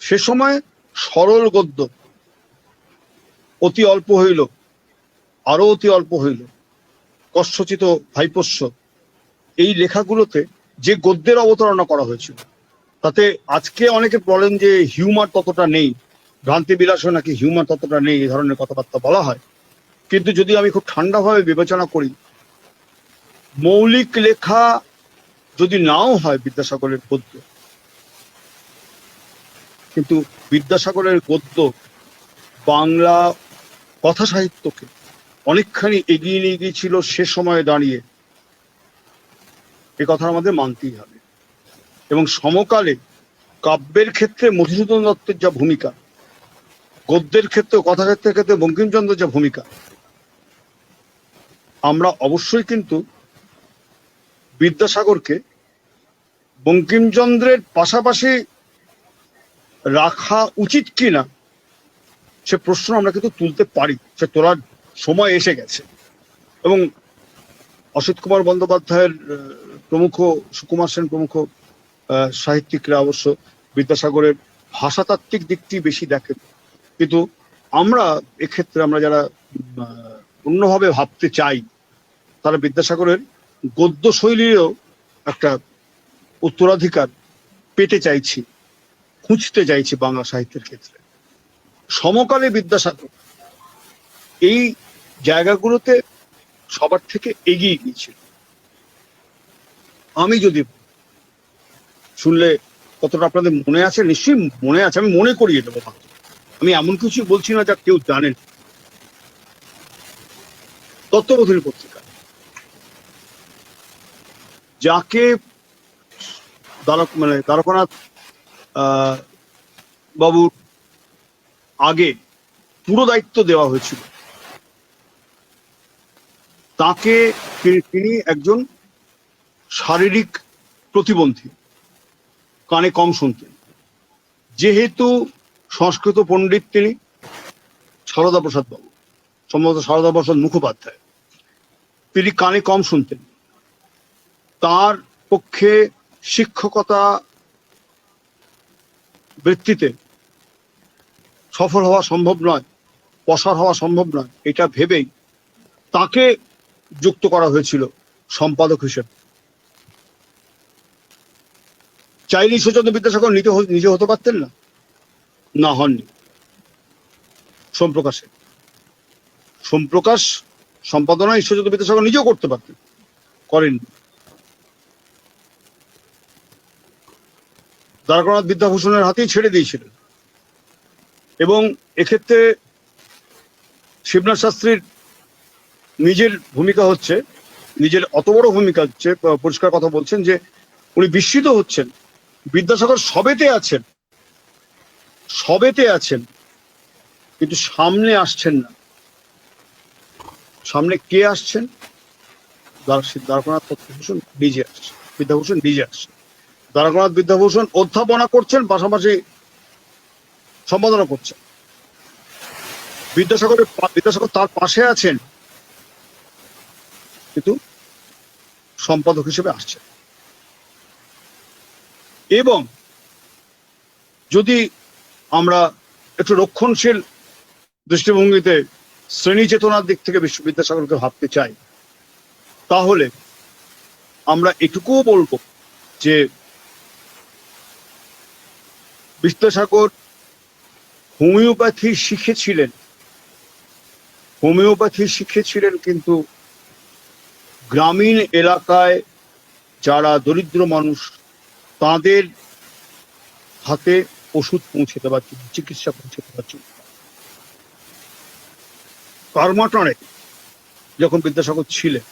সে সময় সরল গদ্য অতি অল্প হইল, আরো অতি অল্প হইল, কষ্টচিত ভাইপোষ্য, এই লেখাগুলোতে যে গদ্যের অবতারণা করা হয়েছিল, তাতে আজকে অনেকে বলেন যে হিউমার ততটা নেই, ভ্রান্তি বিলাসে নাকি হিউমার ততটা নেই, এই ধরনের কথাবার্তা বলা হয়। কিন্তু যদি আমি খুব ঠান্ডাভাবে বিবেচনা করি, মৌলিক লেখা যদি নাও হয় বিদ্যাসাগরের গদ্য, কিন্তু বিদ্যাসাগরের গদ্য বাংলা কথা সাহিত্যকে অনেকখানি এগিয়ে নিয়ে গিয়েছিল সে সময়ে দাঁড়িয়ে, এ কথা আমাদের মানতেই হবে। এবং সমকালে কাব্যের ক্ষেত্রে মধুসূদন দত্তের যা ভূমিকা, গদ্যের ক্ষেত্রে, কথা সাহিত্যের ক্ষেত্রে বঙ্কিমচন্দ্রের যা ভূমিকা, আমরা অবশ্যই কিন্তু বিদ্যাসাগরকে বঙ্কিমচন্দ্রের পাশাপাশি রাখা উচিত কিনা সে প্রশ্ন আমরা কিন্তু তুলতে পারি, সে তোলার সময় এসে গেছে। এবং অসিত কুমার বন্দ্যোপাধ্যায়ের প্রমুখ, সুকুমার সেন প্রমুখ সাহিত্যিকরা অবশ্য বিদ্যাসাগরের ভাষাতাত্ত্বিক দিকটি বেশি দেখেন, কিন্তু আমরা এক্ষেত্রে আমরা যারা অন্যভাবে ভাবতে চাই, তারা বিদ্যাসাগরের গদ্য শৈলীরও একটা উত্তরাধিকার পেতে চাইছি, খুঁজতে চাইছি বাংলা সাহিত্যের ক্ষেত্রে। সমকালে বিদ্যাসাগর এই জায়গাগুলোতে সবার থেকে এগিয়ে গিয়েছিল। আমি যদি শুনলে কতটা আপনাদের মনে আছে, নিশ্চয়ই মনে আছে, আমি মনে করিয়ে দেবো। আমি এমন কিছু বলছি না যা কেউ জানেন। তত্ত্ববোধিনী পত্রিকা, যাকে দ্বারকানাথ বাবুর আগে পুরো দায়িত্ব দেওয়া হয়েছিল, তাকে তিনি একজন শারীরিক প্রতিবন্ধী, কানে কম শুনতেন। যেহেতু সংস্কৃত পণ্ডিত তিনি, সারদা প্রসাদ বাবু, সম্ভবত সারদা প্রসাদ মুখোপাধ্যায়, তিনি কানে কম শুনতেন। তার পক্ষে শিক্ষকতা বৃত্তিতে সফল হওয়া সম্ভব নয়, প্রসার হওয়া সম্ভব নয়, এটা ভেবেই তাকে যুক্ত করা হয়েছিল সম্পাদক হিসেবে। চাইলে ঈশ্বরচন্দ্র বিদ্যাসাগর নিজে হতে পারতেন না? না, হননি। সোমপ্রকাশ সম্পাদনা ঈশ্বরচন্দ্র বিদ্যাসাগর নিজেও করতে পারতেন, করেননি। দ্বারকানাথ বিদ্যাভূষণের হাতেই ছেড়ে দিয়েছিলেন। এবং এক্ষেত্রে শিবনাথ শাস্ত্রীর নিজের ভূমিকা হচ্ছে, নিজের অত বড় ভূমিকা হচ্ছে, পরিষ্কার কথা বলছেন যে উনি বিস্মিত হচ্ছেন বিদ্যাসাগর সবেতে আছেন কিন্তু সামনে আসছেন না। সামনে কে আসছেন? দ্বারকানাথ বিদ্যাভূষণ নিজে আসছেন। দ্বারকানাথ বিদ্যাভূষণ অধ্যাপনা করছেন, পাশাপাশি সম্পাদনা করছেন। বিদ্যাসাগর তার পাশে আছেন, কিন্তু সম্পাদক হিসেবে আসছেন। এবং যদি আমরা একটু রক্ষণশীল দৃষ্টিভঙ্গিতে শ্রেণী চেতনার দিক থেকে বিদ্যাসাগরকে ভাবতে চাই, তাহলে আমরা এটুকুও বলবো যে বিদ্যাসাগর হোমিওপ্যাথি শিখেছিলেন, কিন্তু গ্রামীণ এলাকায় যারা দরিদ্র মানুষ, তাদের হাতে ওষুধ পৌঁছতে পারছে, চিকিৎসা পৌঁছতে পারছে। কারমাটানে যখন বিদ্যাসাগর ছিলেন,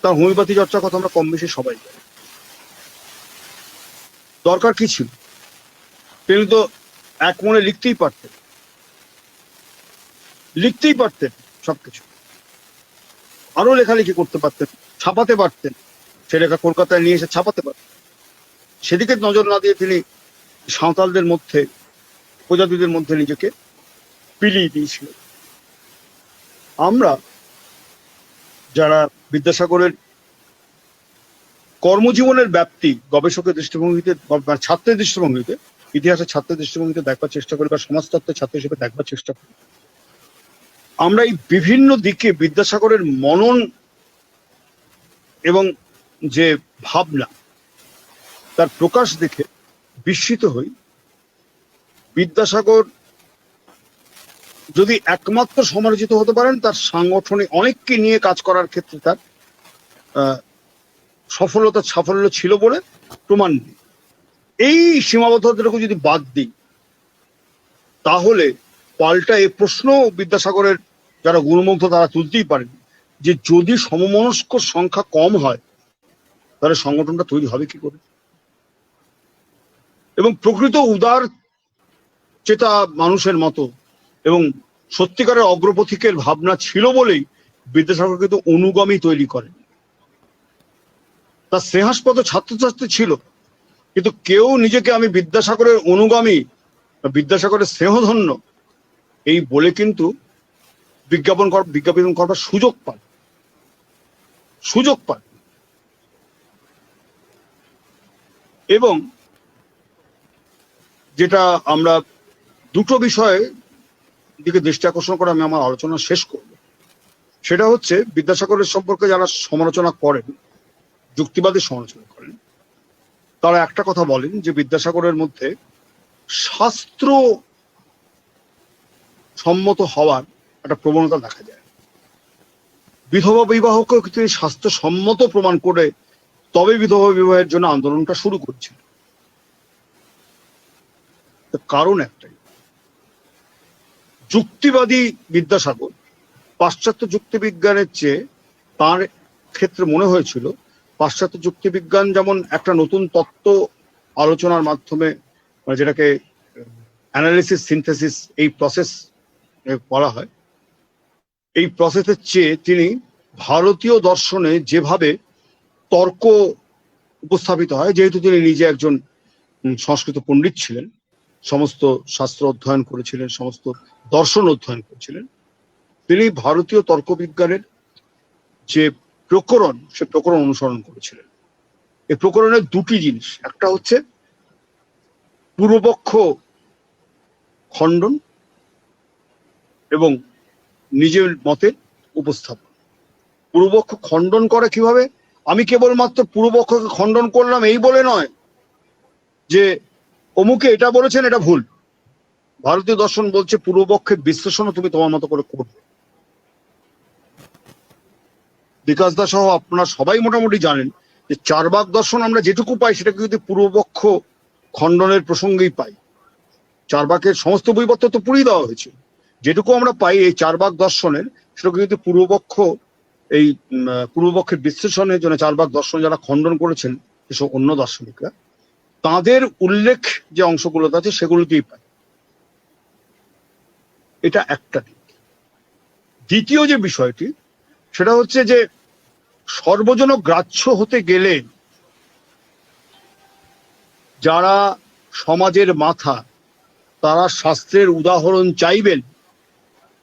তার হোমিওপ্যাথি চর্চার কথা আমরা কম বেশি সবাই জানি। দরকার কি ছিল? তিনি তো এক মনে লিখতেই পারতেন সবকিছু, আরো লেখালেখি করতে পারতেন, ছাপাতে পারতেন। সে লেখা কলকাতায় নিয়ে এসে ছাপাতে পারতেন। সেদিকে নজর না দিয়ে তিনি সাঁওতালদের মধ্যে, প্রজাতিদের মধ্যে নিজেকে বিলিয়ে দিয়েছিলেন। আমরা যারা বিদ্যাসাগরের কর্মজীবনের ব্যাপ্তি গবেষকের দৃষ্টিভঙ্গিতে, ছাত্রের দৃষ্টিভঙ্গিতে, ইতিহাসের ছাত্রের দৃষ্টিভঙ্গিতে দেখবার চেষ্টা করি, বা সমাজতত্ত্বের ছাত্র হিসেবে দেখবার চেষ্টা করি, আমরা এই বিভিন্ন দিকে বিদ্যাসাগরের মনন এবং যে ভাবনা, তার প্রকাশ দেখে বিস্মিত হই। বিদ্যাসাগর যদি একমাত্র সমালোচিত হতে পারেন, তার সাংগঠনিক অনেককে নিয়ে কাজ করার ক্ষেত্রে তার সাফল্য ছিল বলে প্রমাণ নেই। এই সীমাবদ্ধতাটুকু যদি বাদ দিই, তাহলে পাল্টা এ প্রশ্ন বিদ্যাসাগরের যারা গুণমুগ্ধ তারা তুলতেই পারেন যে যদি সমমনস্ক সংখ্যা কম হয়, তাহলে সংগঠনটা তৈরি হবে কি করে? এবং প্রকৃত উদার চেতা মানুষের মতো এবং সত্যিকারের অগ্রপথিকের ভাবনা ছিল বলেই বিদ্যাসাগর কিন্তু অনুগামী তৈরি করেন। তার স্নেহাস্পদ ছাত্রছাত্রী ছিল, কিন্তু কেউ নিজেকে আমি বিদ্যাসাগরের অনুগামী, বিদ্যাসাগরের স্নেহধন্য এই বলে কিন্তু বিজ্ঞাপন করবার সুযোগ পান। এবং যেটা আমরা দুটো বিষয়ে দিকে দৃষ্টি আকর্ষণ করে আমি আমার আলোচনা শেষ করব, সেটা হচ্ছে বিদ্যাসাগরের সম্পর্কে যারা সমালোচনা করেন, যুক্তিবাদী সমালোচনা করেন, তারা একটা কথা বলেন যে বিদ্যাসাগরের মধ্যে শাস্ত্র সম্মত হওয়ার একটা প্রবণতা দেখা যায়। বিধবা বিবাহকে তিনি স্বাস্থ্যসম্মত প্রমাণ করে তবে বিধবা বিবাহের জন্য আন্দোলনটা শুরু করছেন। কারণ একটাই, যুক্তিবাদী বিদ্যাসাগর পাশ্চাত্য যুক্তিবিজ্ঞানের চেয়ে তার ক্ষেত্রে মনে হয়েছিল পাশ্চাত্য যুক্তিবিজ্ঞান যেমন একটা নতুন তত্ত্ব আলোচনার মাধ্যমে, যেটাকে অ্যানালিসিস সিনথেসিস এই প্রসেস বলা হয়, এই প্রসেসের চেয়ে তিনি ভারতীয় দর্শনে যেভাবে তর্ক উপস্থাপিত হয়, যেহেতু তিনি নিজে একজন সংস্কৃত পণ্ডিত ছিলেন, সমস্ত শাস্ত্র অধ্যয়ন করেছিলেন, সমস্ত দর্শন অধ্যয়ন করেছিলেন, তিনি ভারতীয় তর্কবিজ্ঞানের যে প্রকরণ সে প্রকরণ অনুসরণ করেছিলেন। এই প্রকরণের দুটি জিনিস, একটা হচ্ছে পূর্বপক্ষ খণ্ডন এবং নিজের মতে উপস্থাপন। পূর্বপক্ষ খণ্ডন করে কিভাবে? আমি কেবলমাত্র পূর্বপক্ষকে খণ্ডন করলাম এই বলে নয় যে অমুকে এটা বলেছেন এটা ভুল। ভারতীয় দর্শন বলছে পূর্বপক্ষের বিশ্লেষণও তুমি তোমার মতো করে করবে। বিকাশ দা সহ আপনারা সবাই মোটামুটি জানেন যে চারবাক দর্শন আমরা যেটুকু পাই সেটা কিন্তু পূর্বপক্ষ খণ্ডনের প্রসঙ্গেই পাই। চারবাকের সমস্ত বইপত্র তো পুড়িয়ে দেওয়া হয়েছে, যেটুকু আমরা পাই এই চারবাক দর্শনের সেটা কিন্তু পূর্বপক্ষের বিশ্লেষণের জন্য চারবাক দর্শন যারা খণ্ডন করেছেন এসব অন্য দার্শনিকরা, তাদের উল্লেখ যে অংশগুলো আছে সেগুলোতেই পাই। এটা একটা দিক। দ্বিতীয় যে বিষয়টি সেটা হচ্ছে যে সর্বজন গ্রাহ্য হতে গেলে যারা সমাজের মাথা তারা শাস্ত্রের উদাহরণ চাইবেন,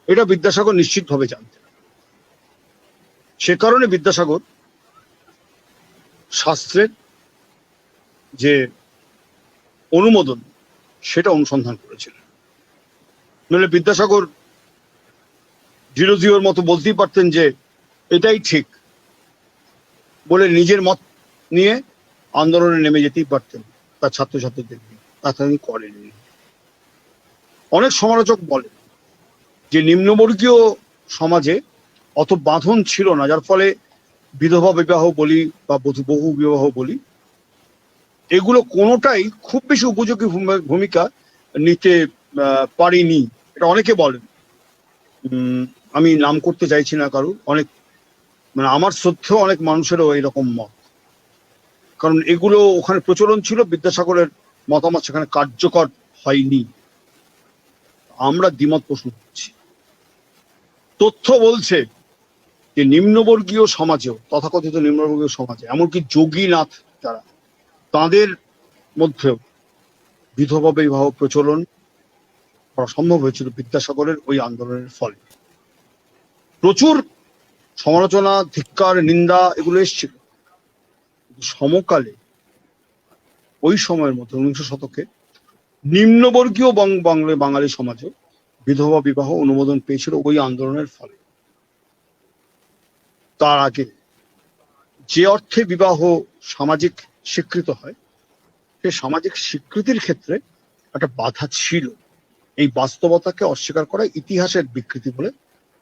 এটা বিদ্যাসাগর নিশ্চিতভাবে জানতেন। সে কারণে বিদ্যাসাগর শাস্ত্রের যে অনুমোদন সেটা অনুসন্ধান করেছিলেন। নইলে বিদ্যাসাগর 0-0 মতো বলতেই পারতেন যে এটাই ঠিক বলে নিজের মত নিয়ে আন্দোলনে নেমে যেতেই পারতেন তার ছাত্রছাত্রীদের নিয়ে। তা তিনি করেননি। অনেক সমালোচক বলেন যে নিম্নবর্গীয় সমাজে অত বাঁধন ছিল না, যার ফলে বিধবা বিবাহ বলি বা বহু বিবাহ বলি, এগুলো কোনোটাই খুব বেশি উপযোগী ভূমিকা নিতে পারিনি। এটা অনেকে বলেন, আমি নাম করতে চাইছি না কারো, অনেক আমার শ্রদ্ধেয় অনেক মানুষেরও এরকম মত। কারণ এগুলো ওখানে প্রচলন ছিল, বিদ্যাসাগরের মতামত সেখানে কার্যকর হয়নি। আমরা দ্বিমত পোষণ করছি। তথ্য বলছে যে নিম্নবর্গীয় সমাজেও, তথাকথিত নিম্নবর্গীয় সমাজে, এমনকি যোগীনাথ যারা, তাদের মধ্যেও বিধবা বিবাহ প্রচলন করা সম্ভব হয়েছিল বিদ্যাসাগরের ওই আন্দোলনের ফলে। প্রচুর সমালোচনা, ধিক্কার, নিন্দা এগুলো এসেছিল। সমকালে ওই সময়ের মধ্যে 19 শতকে নিম্নবর্গীয় বাঙালি সমাজে বিধবা বিবাহ অনুমোদন পেয়েছিল ওই আন্দোলনের ফলে। তার আগে যে অর্থে বিবাহ সামাজিক স্বীকৃত হয়, সে সামাজিক স্বীকৃতির ক্ষেত্রে একটা বাধা ছিল। এই বাস্তবতাকে অস্বীকার করা ইতিহাসের বিকৃতি বলে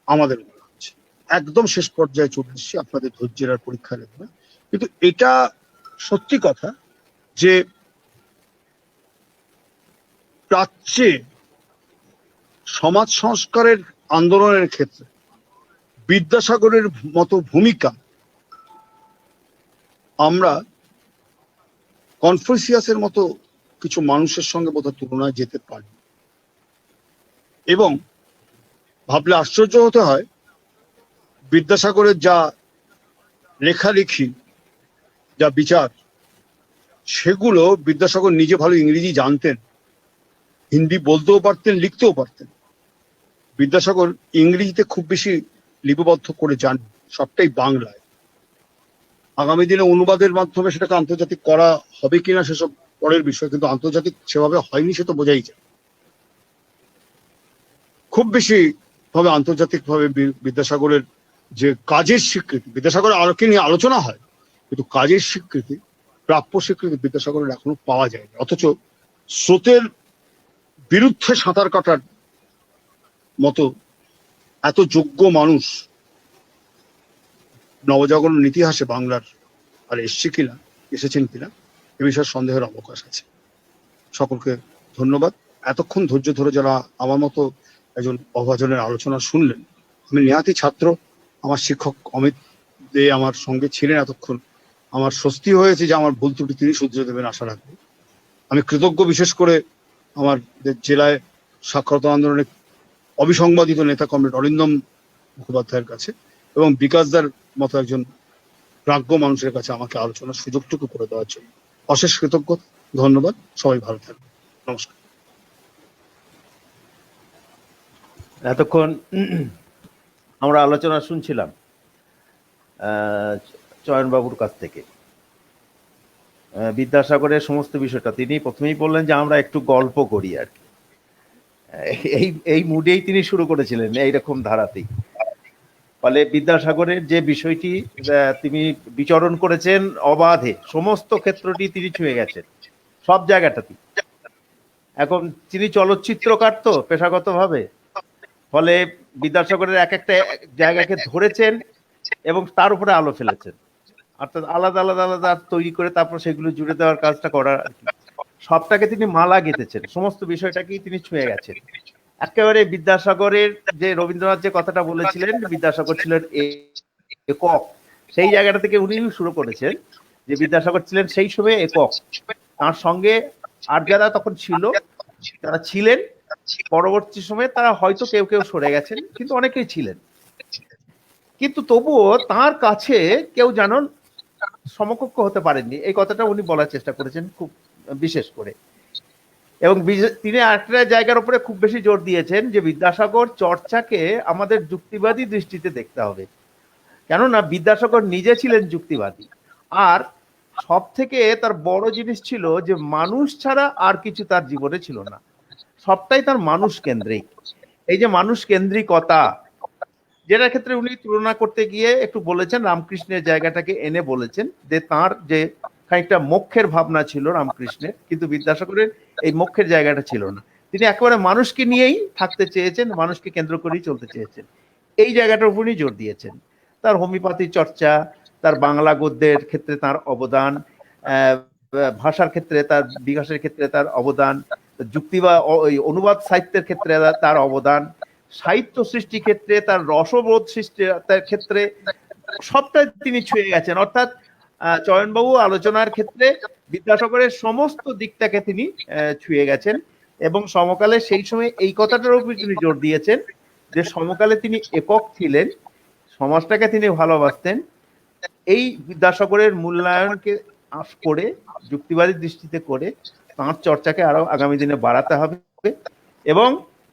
আমাদের মনে হচ্ছে। একদম শেষ পর্যায়ে চলে এসেছি, আপনাদের ধৈর্যের আর পরীক্ষা নেব না। কিন্তু এটা সত্যি কথা যে প্রাচ্যে সমাজ সংস্কারের আন্দোলনের ক্ষেত্রে বিদ্যাসাগরের মতো ভূমিকা আমরা কনফুসিয়াসের মতো কিছু মানুষের সঙ্গে বোধহয় তুলনায় যেতে পারি। এবং ভাবলে আশ্চর্য হতে হয়, বিদ্যাসাগরের যা লেখালেখি, যা বিচার, সেগুলো বিদ্যাসাগর নিজে ভালো ইংরেজি জানতেন, হিন্দি বলতেও পারতেন, লিখতেও পারতেন। বিদ্যাসাগর ইংরেজিতে খুব বেশি লিপিবদ্ধ করে যান, সবটাই বাংলায়। আগামী দিনে অনুবাদের মাধ্যমে সেটাকে আন্তর্জাতিক করা হবে কিনা সেসব পরের বিষয়, কিন্তু আন্তর্জাতিক সেভাবে হয়নি সে তো বোঝাই যায়। খুব বেশি ভাবে আন্তর্জাতিক ভাবে বিদ্যাসাগরের যে কাজের স্বীকৃতি, বিদ্যাসাগরের আলোকে নিয়ে আলোচনা হয়, কিন্তু কাজের স্বীকৃতি প্রাপ্য স্বীকৃতি বিদ্যাসাগরের এখনো পাওয়া যায়নি, অথচ স্রোতের বিরুদ্ধে সাঁতার কাটার মতো এত যোগ্য মানুষ নবজাগরণ ইতিহাসে বাংলার আর এসেছেন কিনা এ বিষয়ে সন্দেহের অবকাশ আছে। সকলকে ধন্যবাদ। এতক্ষণ ধৈর্য ধরে যারা আমার মতো একজন অভাজনের আলোচনা শুনলেন, আমি নিহাতি ছাত্র, আমার শিক্ষক অমিত দে আমার সঙ্গে ছিলেন এতক্ষণ, আমার স্বস্তি হয়েছে যে আমার ভুল ত্রুটি তিনি শুধরে দেবেন আশা রাখবো। আমি কৃতজ্ঞ বিশেষ করে আমাদের জেলায় সাক্ষরতা আন্দোলনের অবিসংবাদিত নেতা কমরেড অরিন্দম মুখোপাধ্যায়ের কাছে এবং বিকাশদার মতো একজন প্রাজ্ঞ মানুষের কাছে আমাকে আলোচনার সুযোগটুকু করে দেওয়ার জন্য অশেষ কৃতজ্ঞ। ধন্যবাদ। সবাই ভালো থাকবেন। নমস্কার।
এতক্ষণ আমরা আলোচনা শুনছিলাম চয়নবাবুর কাছ থেকে বিদ্যাসাগরের সমস্ত বিষয়টা। তিনি প্রথমেই বললেন যে আমরা একটু গল্প করি আর কি, এই মুডেই তিনি শুরু করেছিলেন এইরকম ধারাতেই। ফলে বিদ্যাসাগরের যে বিষয়টি তিনি বিচরণ করেছেন অবাধে, সমস্ত ক্ষেত্রটি তিনি ছুঁয়ে গেছেন, সব জায়গাটাতেই। এখন তিনি চলচ্চিত্রকার তো পেশাগতভাবে, ফলে বিদ্যাসাগরের এক একটা জায়গাকে ধরেছেন এবং তার উপরে আলো ফেলেছেন, অর্থাৎ আলাদা আলাদা আলাদা তৈরি করে তারপর সেগুলো জুড়ে দেওয়ার কাজটা করার, সবটাকে তিনি মালা গেঁথেছেন, সমস্ত বিষয়টাকেই তিনি ছুঁয়ে গেছেন একেবারে। বিদ্যাসাগরের যে রবীন্দ্রনাথ যে কথাটা বলেছিলেন বিদ্যাসাগর ছিলেন একক, সেই জায়গাটা থেকে উনি শুরু করেছেন যে বিদ্যাসাগর ছিলেন সেই সময় একক, তার সঙ্গে আর যারা তখন ছিল তারা ছিলেন, পরবর্তী সময়ে তারা হয়তো কেউ কেউ সরে গেছেন, কিন্তু অনেকেই ছিলেন। কিন্তু তবুও তার কাছে কেউ যেন সমকক্ষ হতে পারেননি, এই কথাটা উনি বলার চেষ্টা করেছেন খুব বিশেষ করে। এবং তিনি আরেকটা জায়গার উপরে খুব বেশি জোর দিয়েছেন যে বিদ্যাসাগর চর্চাকে আমাদের যুক্তিবাদী দৃষ্টিতে দেখতে হবে, কেননা বিদ্যাসাগর নিজে ছিলেন যুক্তিবাদী। আর সব থেকে তার বড় জিনিস ছিল যে মানুষ ছাড়া আর কিছু তার জীবনে ছিল না, সবটাই তার মানুষ কেন্দ্রিক। এই যে মানুষ কেন্দ্রিকতা, যেটার ক্ষেত্রে উনি তুলনা করতে গিয়ে একটু বলেছেন রামকৃষ্ণের জায়গাটাকে এনে বলেছেন যে তার যে খানিকটা মোক্ষের ভাবনা ছিল রামকৃষ্ণের, কিন্তু বিদ্যাসাগরের এই মোক্ষের জায়গাটা ছিল না। তিনি একেবারে মানুষকে নিয়েই থাকতে চেয়েছেন, মানুষকে কেন্দ্র করেই চলতে চেয়েছেন, এই জায়গাটার উপরই জোর দিয়েছেন। তার হোমিওপ্যাথি চর্চা, তার বাংলা গদ্যের ক্ষেত্রে তার অবদান, ভাষার ক্ষেত্রে তার বিকাশের ক্ষেত্রে তার অবদান, যুক্তি বা অনুবাদ সাহিত্যের ক্ষেত্রে তার অবদান, সাহিত্য সৃষ্টি ক্ষেত্রে তার রসবোধ সৃষ্টির ক্ষেত্রে, সবটাই তিনি ছুঁয়ে গেছেন। অর্থাৎ চয়নবাবু আলোচনার ক্ষেত্রে বিদ্যাসাগরের সমস্ত দিকটাকে তিনি ছুঁয়ে গেছেন এবং সমকালে সেই সময় এই কথাটার উপর তিনি জোর দিয়েছেন যে সমকালে তিনি একক ছিলেন, সমাজটাকে তিনি ভালোবাসতেন। এই বিদ্যাসাগরের মূল্যায়নকে করে যুক্তিবাদী দৃষ্টিতে করে তাঁর চর্চাকে আরো আগামী দিনে বাড়াতে হবে এবং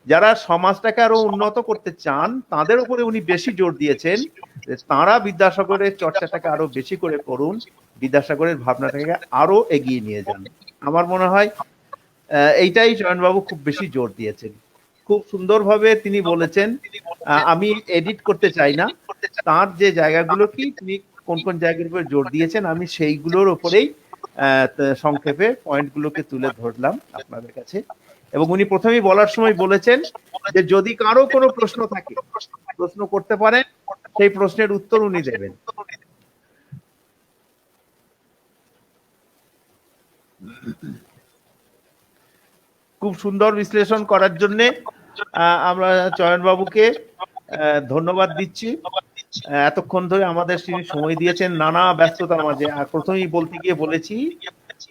যারা সমাজটাকে আরো উন্নত করতে চান তাদের উপরে উনি বেশি জোর দিয়েছেন যে তাঁরা বিদ্যাসাগরের চর্চাটাকে আরো বেশি করে করুন, বিদ্যাসাগরের ভাবনাটাকে আরো এগিয়ে নিয়ে যান। আমার মনে হয় এইটাই চয়নবাবু খুব বেশি জোর দিয়েছেন, খুব সুন্দরভাবে তিনি বলেছেন। আমি এডিট করতে চাই না, তার যে জায়গাগুলো কি তিনি কোন কোন জায়গার উপরে জোর দিয়েছেন আমি সেইগুলোর উপরেই সংক্ষেপে পয়েন্টগুলোকে তুলে ধরলাম আপনাদের কাছে। এবং উনি প্রথমেই বলার সময় বলেছেন যে যদি কারো কোনো প্রশ্ন থাকে প্রশ্ন করতে পারেন, সেই প্রশ্নের উত্তর উনি দেবেন। খুব সুন্দর বিশ্লেষণ করার জন্য আমরা চয়নবাবুকে ধন্যবাদ দিচ্ছি। এতক্ষণ ধরে আমাদের তিনি সময় দিয়েছেন নানা ব্যস্ততার মাঝে। আর প্রথমেই বলতে গিয়ে বলেছি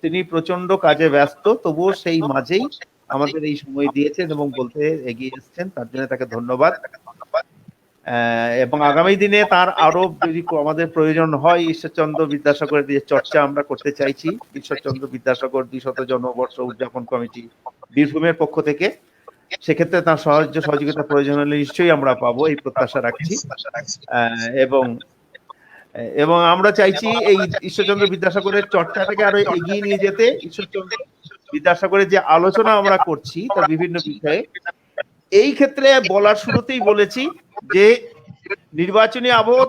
তিনি প্রচন্ড কাজে ব্যস্ত, তবুও সেই মাঝেই আমাদের এই সময় দিয়েছেন এবং বলতে এগিয়ে এসেছেন, তার জন্য তাকে ধন্যবাদ। এবং আগামী দিনে তার আরো যদি আমাদের প্রয়োজন হয় ঈশ্বরচন্দ্র বিদ্যাসাগরের যে চর্চা আমরা করতে চাইছি, ঈশ্বরচন্দ্র বিদ্যাসাগর 200 জন্মবর্ষ উদযাপন কমিটি বীরভূমের পক্ষ থেকে, সেক্ষেত্রে তার সাহায্য সহযোগিতা প্রয়োজন হলে নিশ্চয়ই আমরা পাবো, এই প্রত্যাশা রাখছি। এবং আমরা চাইছি এই ঈশ্বরচন্দ্র বিদ্যাসাগরের চর্চাটাকে আরো এগিয়ে নিয়ে যেতে। ঈশ্বরচন্দ্র বিদ্যাসাগরের যে আলোচনা আমরা করছি তার বিভিন্ন বিষয়ে, এই ক্ষেত্রে বলার শুরুতেই বলেছি যে নির্বাচনী আবহ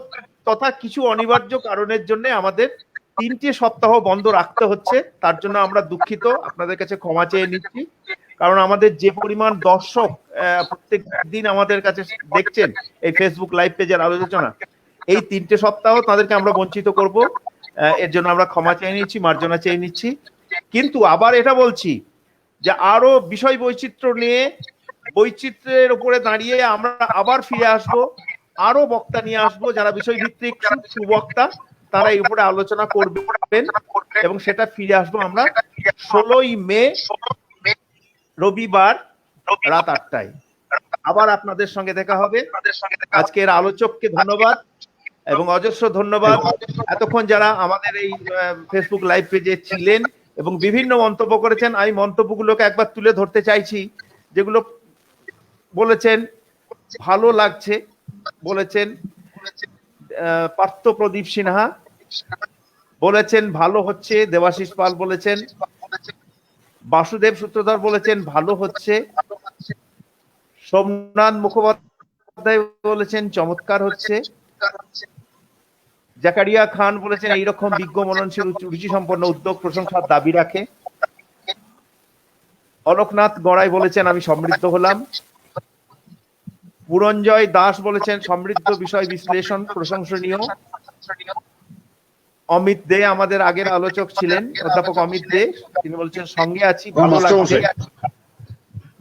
তথা কিছু অনিবার্য কারণের জন্য আমাদের 3টে সপ্তাহ বন্ধ রাখতে হচ্ছে, তার জন্য আমরা দুঃখিত, আপনাদের কাছে ক্ষমা চেয়ে নিচ্ছি। কারণ আমাদের যে পরিমাণ দর্শক প্রত্যেক দিন আমাদের কাছে দেখছেন এই ফেসবুক লাইভ পেজের আলোচনা, এই 3টে সপ্তাহ তাদেরকে আমরা বঞ্চিত করব। এর জন্য আমরা ক্ষমা চেয়ে নিচ্ছি, মার্জনা চেয়ে নিচ্ছি। কিন্তু আবার এটা বলছি যে আরো বিষয় বৈচিত্র্য নিয়ে, বৈচিত্র্যের উপরে দাঁড়িয়ে আমরা আবার ফিরে আসব, আরো বক্তা নিয়ে আসবো যারা বিষয়ভিত্তিক সুবক্তা, তারা এই উপরে আলোচনা করবেন, এবং সেটা ফিরে আসবো আমরা 16ই মে রবিবার রাত 8টায়। আবার আপনাদের সঙ্গে দেখা হবে। আজকের আলোচককে ধন্যবাদ এবং অজস্র ধন্যবাদ এতক্ষণ যারা আমাদের এই ফেসবুক লাইভ পেজে ছিলেন এবং বিভিন্ন মন্তব্য করেছেন। আমি মন্তব্যগুলোকে একবার তুলে ধরতে চাইছি। যেগুলো বলেছেন ভালো লাগছে, বলেছেন পার্থ প্রদীপ সিনহা, বলেছেন ভালো হচ্ছে দেবাশিস পাল, বলেছেন বাসুদেব সূত্রধর, বলেছেন ভালো হচ্ছে, সোমনাথ মুখোপাধ্যায় বলেছেন চমৎকার হচ্ছে, জাকারিয়া খান বলেছেন এইরকম বিজ্ঞ মননশীল রুচি সম্পন্ন উদ্যোগ প্রশংসার দাবি রাখে, অলোকনাথ গড়াই বলেছেন আমি সমৃদ্ধ হলাম, পুরঞ্জয় দাস বলেছেন সমৃদ্ধ বিষয় বিশ্লেষণ প্রশংসনীয়, অমিত দে আমাদের আগের আলোচক ছিলেন, অধ্যাপক অমিত দে, তিনি বলছেন সঙ্গে আছি, ভালো লাগছে।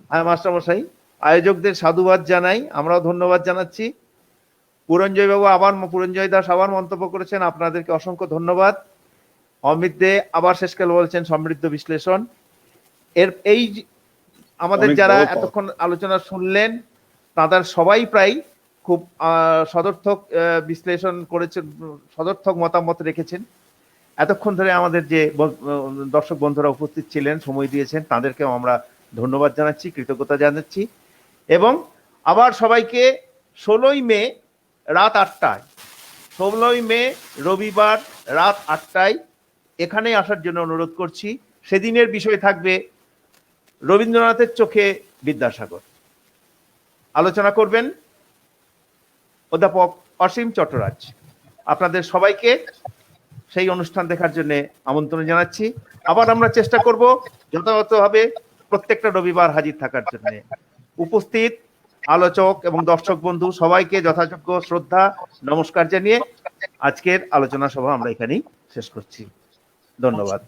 হ্যাঁ মাস্টারমশাই, আয়োজকদের সাধুবাদ জানাই, আমরাও ধন্যবাদ জানাচ্ছি। পুরঞ্জয় বাবু আবার, পুরঞ্জয় দাস আবার মন্তব্য করেছেন, আপনাদেরকে অসংখ্য ধন্যবাদ। অমিত দে আবার শেষকাল বলেছেন সমৃদ্ধ বিশ্লেষণ। এই আমাদের যারা এতক্ষণ আলোচনা শুনলেন তাদের সবাই প্রায় খুব সদর্থক বিশ্লেষণ করেছেন, সদর্থক মতামত রেখেছেন। এতক্ষণ ধরে আমাদের যে দর্শক বন্ধুরা উপস্থিত ছিলেন, সময় দিয়েছেন, তাদেরকেও আমরা ধন্যবাদ জানাচ্ছি, কৃতজ্ঞতা জানাচ্ছি। এবং আবার সবাইকে 16ই মে রাত 8টায়, 16ই মে রবিবার রাত 8টায় এখানেই আসার জন্য অনুরোধ করছি। সেদিনের বিষয় থাকবে রবীন্দ্রনাথের চোখে বিদ্যাসাগর। আলোচনা করবেন অধ্যাপক অসীম চট্টরাজ। আপনাদের সবাইকে সেই অনুষ্ঠান দেখার জন্য আমন্ত্রণ জানাচ্ছি। আবার আমরা চেষ্টা করব যথাযথভাবে প্রত্যেকটা রবিবার হাজির থাকার জন্য। উপস্থিত আলোচক এবং দর্শক বন্ধু সবাইকে যথাযোগ্য শ্রদ্ধা নমস্কার জানিয়ে আজকের আলোচনা সভা আমরা এখানেই শেষ করছি। ধন্যবাদ।